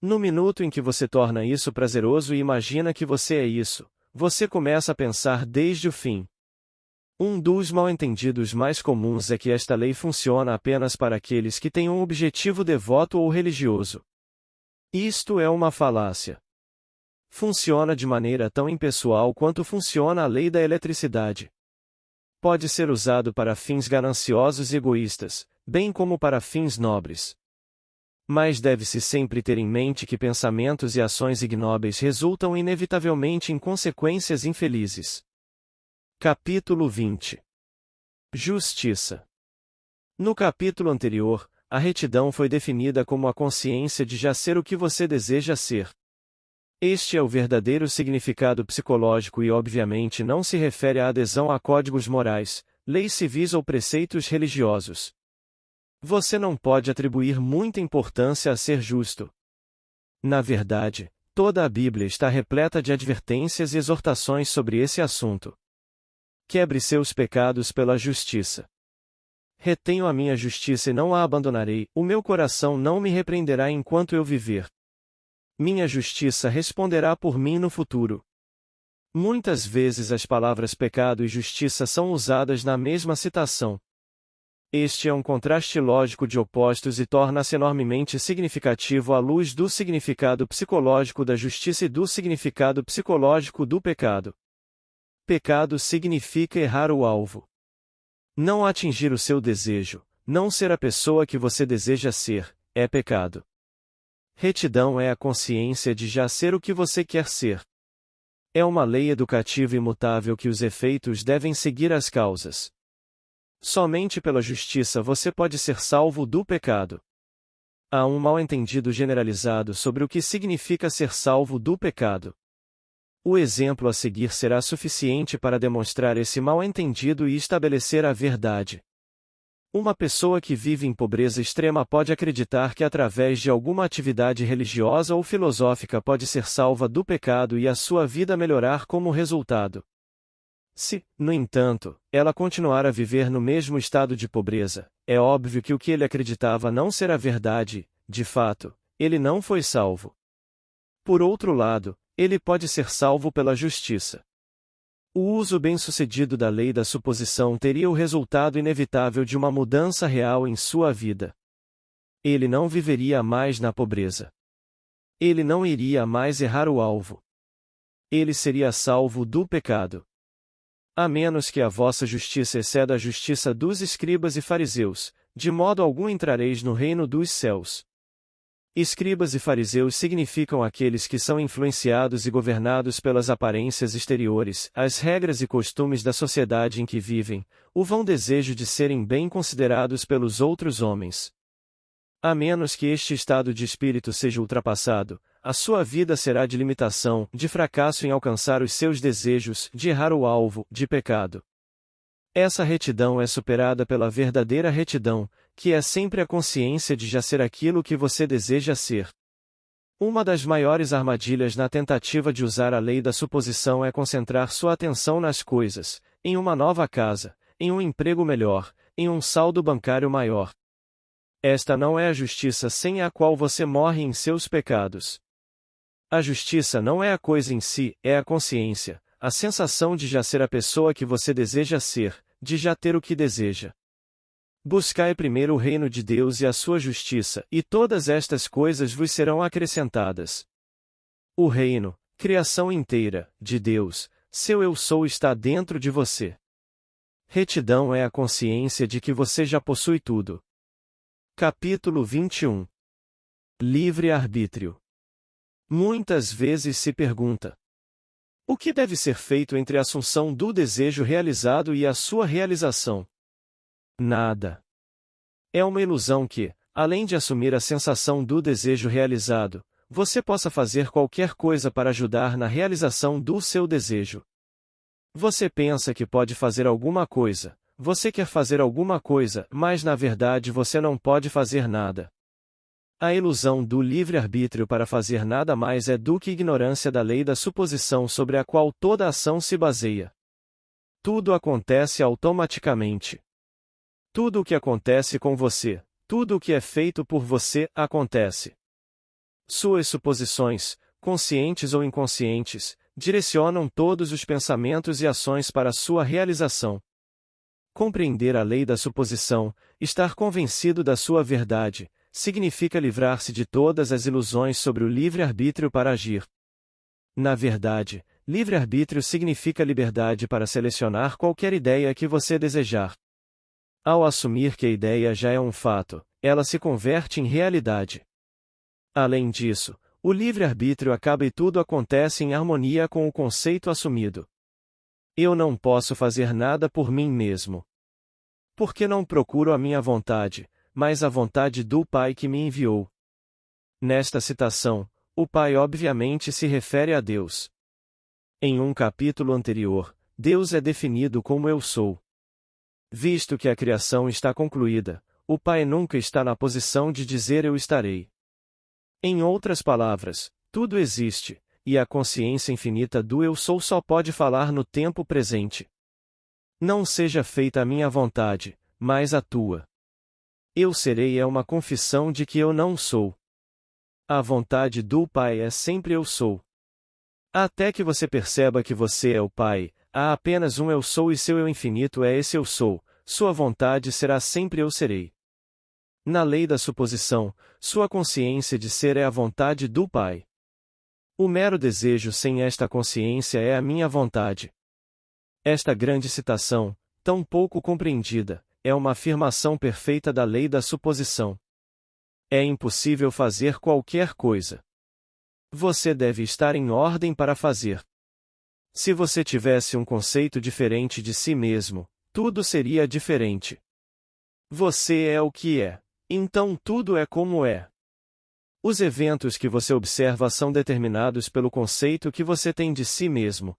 No minuto em que você torna isso prazeroso e imagina que você é isso, você começa a pensar desde o fim. Um dos mal-entendidos mais comuns é que esta lei funciona apenas para aqueles que têm um objetivo devoto ou religioso. Isto é uma falácia. Funciona de maneira tão impessoal quanto funciona a lei da eletricidade. Pode ser usado para fins gananciosos e egoístas, bem como para fins nobres. Mas deve-se sempre ter em mente que pensamentos e ações ignóbeis resultam inevitavelmente em consequências infelizes. Capítulo 20. Justiça. No capítulo anterior, a retidão foi definida como a consciência de já ser o que você deseja ser. Este é o verdadeiro significado psicológico e obviamente não se refere à adesão a códigos morais, leis civis ou preceitos religiosos. Você não pode atribuir muita importância a ser justo. Na verdade, toda a Bíblia está repleta de advertências e exortações sobre esse assunto. Quebre seus pecados pela justiça. Retenho a minha justiça e não a abandonarei, o meu coração não me repreenderá enquanto eu viver. Minha justiça responderá por mim no futuro. Muitas vezes as palavras pecado e justiça são usadas na mesma citação. Este é um contraste lógico de opostos e torna-se enormemente significativo à luz do significado psicológico da justiça e do significado psicológico do pecado. Pecado significa errar o alvo. Não atingir o seu desejo, não ser a pessoa que você deseja ser, é pecado. Retidão é a consciência de já ser o que você quer ser. É uma lei educativa imutável que os efeitos devem seguir as causas. Somente pela justiça você pode ser salvo do pecado. Há um mal-entendido generalizado sobre o que significa ser salvo do pecado. O exemplo a seguir será suficiente para demonstrar esse mal-entendido e estabelecer a verdade. Uma pessoa que vive em pobreza extrema pode acreditar que através de alguma atividade religiosa ou filosófica pode ser salva do pecado e a sua vida melhorar como resultado. Se, no entanto, ela continuar a viver no mesmo estado de pobreza, é óbvio que o que ele acreditava não será verdade, de fato, ele não foi salvo. Por outro lado, ele pode ser salvo pela justiça. O uso bem-sucedido da lei da suposição teria o resultado inevitável de uma mudança real em sua vida. Ele não viveria mais na pobreza. Ele não iria mais errar o alvo. Ele seria salvo do pecado. A menos que a vossa justiça exceda a justiça dos escribas e fariseus, de modo algum entrareis no reino dos céus. Escribas e fariseus significam aqueles que são influenciados e governados pelas aparências exteriores, as regras e costumes da sociedade em que vivem, o vão desejo de serem bem considerados pelos outros homens. A menos que este estado de espírito seja ultrapassado, a sua vida será de limitação, de fracasso em alcançar os seus desejos, de errar o alvo, de pecado. Essa retidão é superada pela verdadeira retidão, que é sempre a consciência de já ser aquilo que você deseja ser. Uma das maiores armadilhas na tentativa de usar a lei da suposição é concentrar sua atenção nas coisas, em uma nova casa, em um emprego melhor, em um saldo bancário maior. Esta não é a justiça sem a qual você morre em seus pecados. A justiça não é a coisa em si, é a consciência, a sensação de já ser a pessoa que você deseja ser, de já ter o que deseja. Buscai primeiro o reino de Deus e a sua justiça, e todas estas coisas vos serão acrescentadas. O reino, criação inteira, de Deus, seu eu sou está dentro de você. Retidão é a consciência de que você já possui tudo. Capítulo 21. Livre-arbítrio. Muitas vezes se pergunta: o que deve ser feito entre a assunção do desejo realizado e a sua realização? Nada. É uma ilusão que, além de assumir a sensação do desejo realizado, você possa fazer qualquer coisa para ajudar na realização do seu desejo. Você pensa que pode fazer alguma coisa, você quer fazer alguma coisa, mas na verdade você não pode fazer nada. A ilusão do livre-arbítrio para fazer nada mais é do que ignorância da lei da suposição sobre a qual toda ação se baseia. Tudo acontece automaticamente. Tudo o que acontece com você, tudo o que é feito por você, acontece. Suas suposições, conscientes ou inconscientes, direcionam todos os pensamentos e ações para sua realização. Compreender a lei da suposição, estar convencido da sua verdade, significa livrar-se de todas as ilusões sobre o livre-arbítrio para agir. Na verdade, livre-arbítrio significa liberdade para selecionar qualquer ideia que você desejar. Ao assumir que a ideia já é um fato, ela se converte em realidade. Além disso, o livre-arbítrio acaba e tudo acontece em harmonia com o conceito assumido. Eu não posso fazer nada por mim mesmo. Porque não procuro a minha vontade, mas a vontade do Pai que me enviou. Nesta citação, o Pai obviamente se refere a Deus. Em um capítulo anterior, Deus é definido como Eu Sou. Visto que a criação está concluída, o Pai nunca está na posição de dizer eu estarei. Em outras palavras, tudo existe, e a consciência infinita do eu sou só pode falar no tempo presente. Não seja feita a minha vontade, mas a tua. Eu serei é uma confissão de que eu não sou. A vontade do Pai é sempre eu sou. Até que você perceba que você é o Pai, há apenas um eu sou e seu eu infinito é esse eu sou, sua vontade será sempre eu serei. Na lei da suposição, sua consciência de ser é a vontade do Pai. O mero desejo sem esta consciência é a minha vontade. Esta grande citação, tão pouco compreendida, é uma afirmação perfeita da lei da suposição. É impossível fazer qualquer coisa. Você deve estar em ordem para fazer. Se você tivesse um conceito diferente de si mesmo, tudo seria diferente. Você é o que é, então tudo é como é. Os eventos que você observa são determinados pelo conceito que você tem de si mesmo.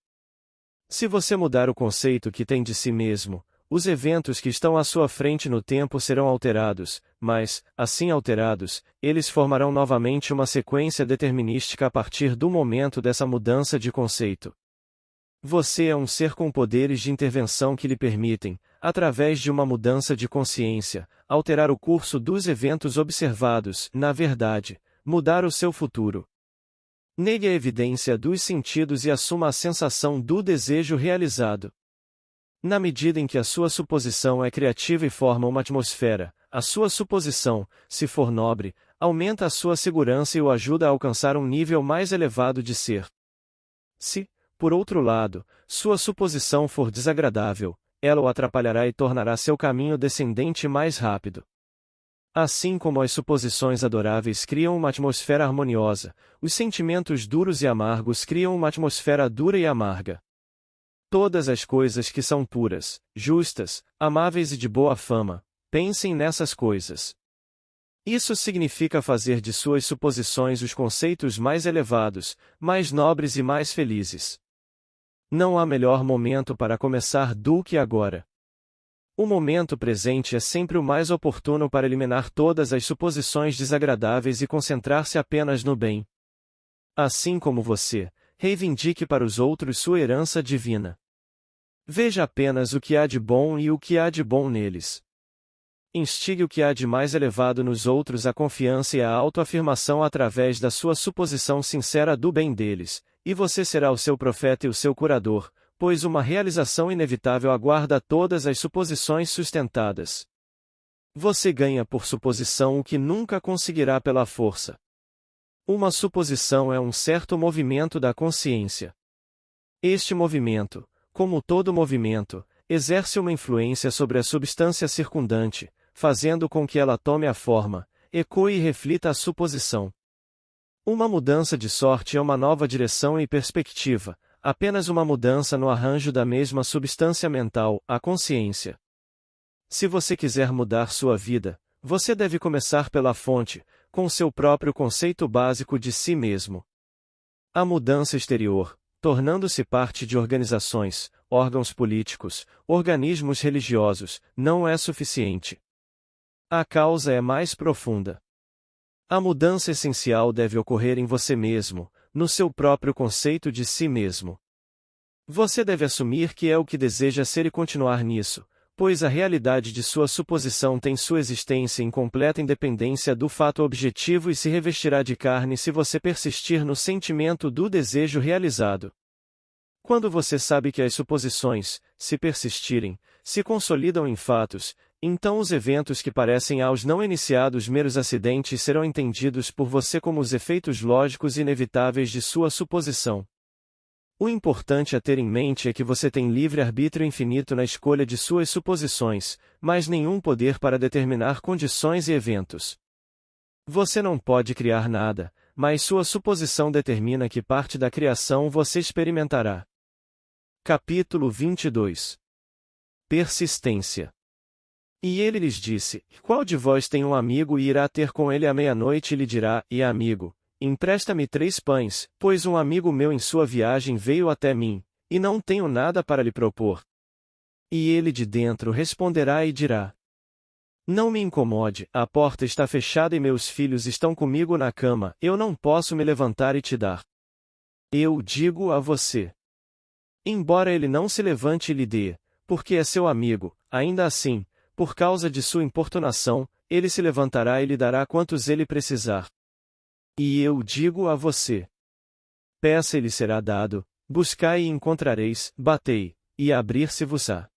Se você mudar o conceito que tem de si mesmo, os eventos que estão à sua frente no tempo serão alterados, mas, assim alterados, eles formarão novamente uma sequência determinística a partir do momento dessa mudança de conceito. Você é um ser com poderes de intervenção que lhe permitem, através de uma mudança de consciência, alterar o curso dos eventos observados, na verdade, mudar o seu futuro. Negue a evidência dos sentidos e assuma a sensação do desejo realizado. Na medida em que a sua suposição é criativa e forma uma atmosfera, a sua suposição, se for nobre, aumenta a sua segurança e o ajuda a alcançar um nível mais elevado de ser. Se, por outro lado, sua suposição for desagradável, ela o atrapalhará e tornará seu caminho descendente mais rápido. Assim como as suposições adoráveis criam uma atmosfera harmoniosa, os sentimentos duros e amargos criam uma atmosfera dura e amarga. Todas as coisas que são puras, justas, amáveis e de boa fama, pensem nessas coisas. Isso significa fazer de suas suposições os conceitos mais elevados, mais nobres e mais felizes. Não há melhor momento para começar do que agora. O momento presente é sempre o mais oportuno para eliminar todas as suposições desagradáveis e concentrar-se apenas no bem. Assim como você, reivindique para os outros sua herança divina. Veja apenas o que há de bom e o que há de bom neles. Instigue o que há de mais elevado nos outros a confiança e a autoafirmação através da sua suposição sincera do bem deles, e você será o seu profeta e o seu curador, pois uma realização inevitável aguarda todas as suposições sustentadas. Você ganha por suposição o que nunca conseguirá pela força. Uma suposição é um certo movimento da consciência. Este movimento, como todo movimento, exerce uma influência sobre a substância circundante, fazendo com que ela tome a forma, ecoe e reflita a suposição. Uma mudança de sorte é uma nova direção e perspectiva, apenas uma mudança no arranjo da mesma substância mental, a consciência. Se você quiser mudar sua vida, você deve começar pela fonte, com seu próprio conceito básico de si mesmo. A mudança exterior, tornando-se parte de organizações, órgãos políticos, organismos religiosos, não é suficiente. A causa é mais profunda. A mudança essencial deve ocorrer em você mesmo, no seu próprio conceito de si mesmo. Você deve assumir que é o que deseja ser e continuar nisso, pois a realidade de sua suposição tem sua existência em completa independência do fato objetivo e se revestirá de carne se você persistir no sentimento do desejo realizado. Quando você sabe que as suposições, se persistirem, se consolidam em fatos, então os eventos que parecem aos não iniciados meros acidentes serão entendidos por você como os efeitos lógicos e inevitáveis de sua suposição. O importante a ter em mente é que você tem livre-arbítrio infinito na escolha de suas suposições, mas nenhum poder para determinar condições e eventos. Você não pode criar nada, mas sua suposição determina que parte da criação você experimentará. Capítulo 22. Persistência. E ele lhes disse: Qual de vós tem um amigo e irá ter com ele à meia-noite e lhe dirá: E amigo, empresta-me 3 pães, pois um amigo meu em sua viagem veio até mim, e não tenho nada para lhe propor. E ele de dentro responderá e dirá: Não me incomode, a porta está fechada e meus filhos estão comigo na cama, eu não posso me levantar e te dar. Eu digo a você. Embora ele não se levante e lhe dê, porque é seu amigo, ainda assim, por causa de sua importunação, ele se levantará e lhe dará quantos ele precisar. E eu digo a você: peça e lhe será dado, buscai e encontrareis, batei, e abrir-se-vos-á.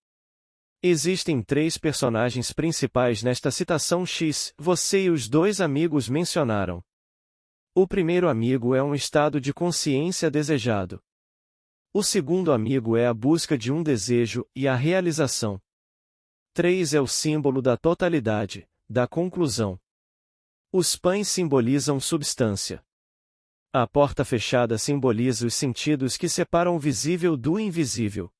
Existem 3 personagens principais nesta citação X, você e os 2 amigos mencionaram. O primeiro amigo é um estado de consciência desejado. O segundo amigo é a busca de um desejo e a realização. 3 é o símbolo da totalidade, da conclusão. Os pães simbolizam substância. A porta fechada simboliza os sentidos que separam o visível do invisível.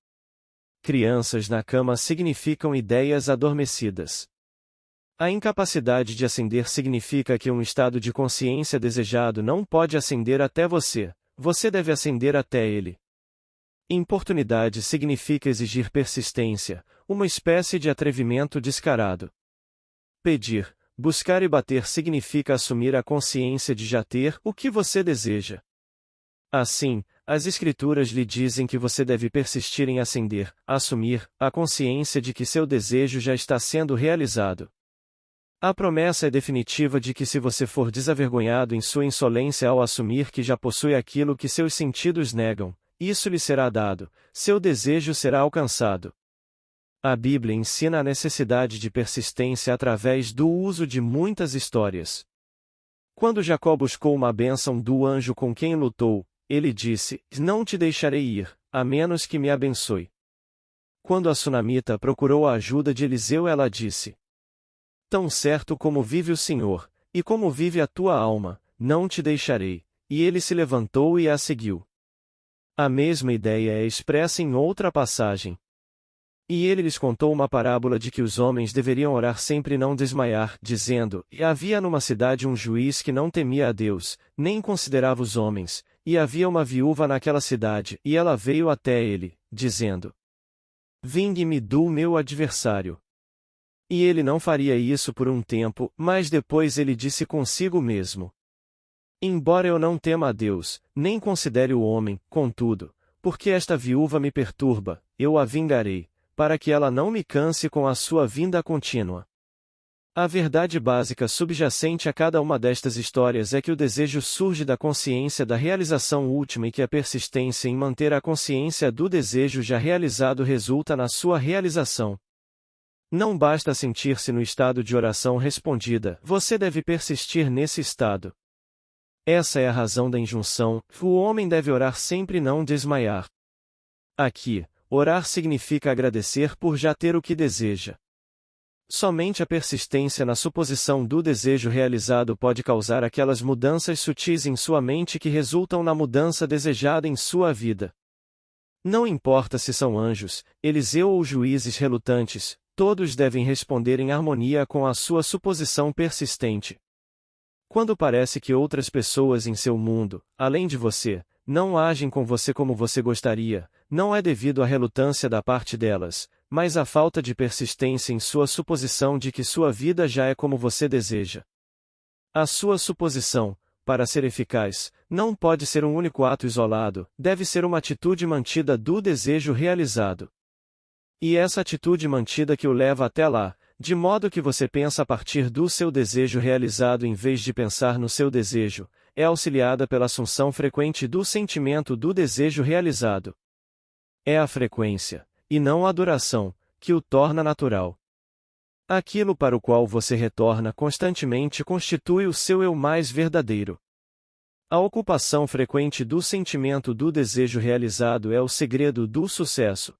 Crianças na cama significam ideias adormecidas. A incapacidade de ascender significa que um estado de consciência desejado não pode ascender até você, você deve ascender até ele. Importunidade significa exigir persistência, uma espécie de atrevimento descarado. Pedir, buscar e bater significa assumir a consciência de já ter o que você deseja. Assim, as Escrituras lhe dizem que você deve persistir em ascender, assumir, a consciência de que seu desejo já está sendo realizado. A promessa é definitiva de que se você for desavergonhado em sua insolência ao assumir que já possui aquilo que seus sentidos negam, isso lhe será dado, seu desejo será alcançado. A Bíblia ensina a necessidade de persistência através do uso de muitas histórias. Quando Jacó buscou uma bênção do anjo com quem lutou, ele disse: "Não te deixarei ir, a menos que me abençoe." Quando a sunamita procurou a ajuda de Eliseu, ela disse: "Tão certo como vive o Senhor, e como vive a tua alma, não te deixarei." E ele se levantou e a seguiu. A mesma ideia é expressa em outra passagem. E ele lhes contou uma parábola de que os homens deveriam orar sempre e não desmaiar, dizendo: "E havia numa cidade um juiz que não temia a Deus, nem considerava os homens, e havia uma viúva naquela cidade, e ela veio até ele, dizendo: Vingue-me do meu adversário." E ele não faria isso por um tempo, mas depois ele disse consigo mesmo: "Embora eu não tema a Deus, nem considere o homem, contudo, porque esta viúva me perturba, eu a vingarei, para que ela não me canse com a sua vinda contínua." A verdade básica subjacente a cada uma destas histórias é que o desejo surge da consciência da realização última e que a persistência em manter a consciência do desejo já realizado resulta na sua realização. Não basta sentir-se no estado de oração respondida, você deve persistir nesse estado. Essa é a razão da injunção: o homem deve orar sempre e não desmaiar. Aqui, orar significa agradecer por já ter o que deseja. Somente a persistência na suposição do desejo realizado pode causar aquelas mudanças sutis em sua mente que resultam na mudança desejada em sua vida. Não importa se são anjos, Eliseu ou juízes relutantes, todos devem responder em harmonia com a sua suposição persistente. Quando parece que outras pessoas em seu mundo, além de você, não agem com você como você gostaria, não é devido à relutância da parte delas, mas à falta de persistência em sua suposição de que sua vida já é como você deseja. A sua suposição, para ser eficaz, não pode ser um único ato isolado, deve ser uma atitude mantida do desejo realizado. E essa atitude mantida que o leva até lá, de modo que você pensa a partir do seu desejo realizado em vez de pensar no seu desejo, é auxiliada pela assunção frequente do sentimento do desejo realizado. É a frequência, e não a duração, que o torna natural. Aquilo para o qual você retorna constantemente constitui o seu eu mais verdadeiro. A ocupação frequente do sentimento do desejo realizado é o segredo do sucesso.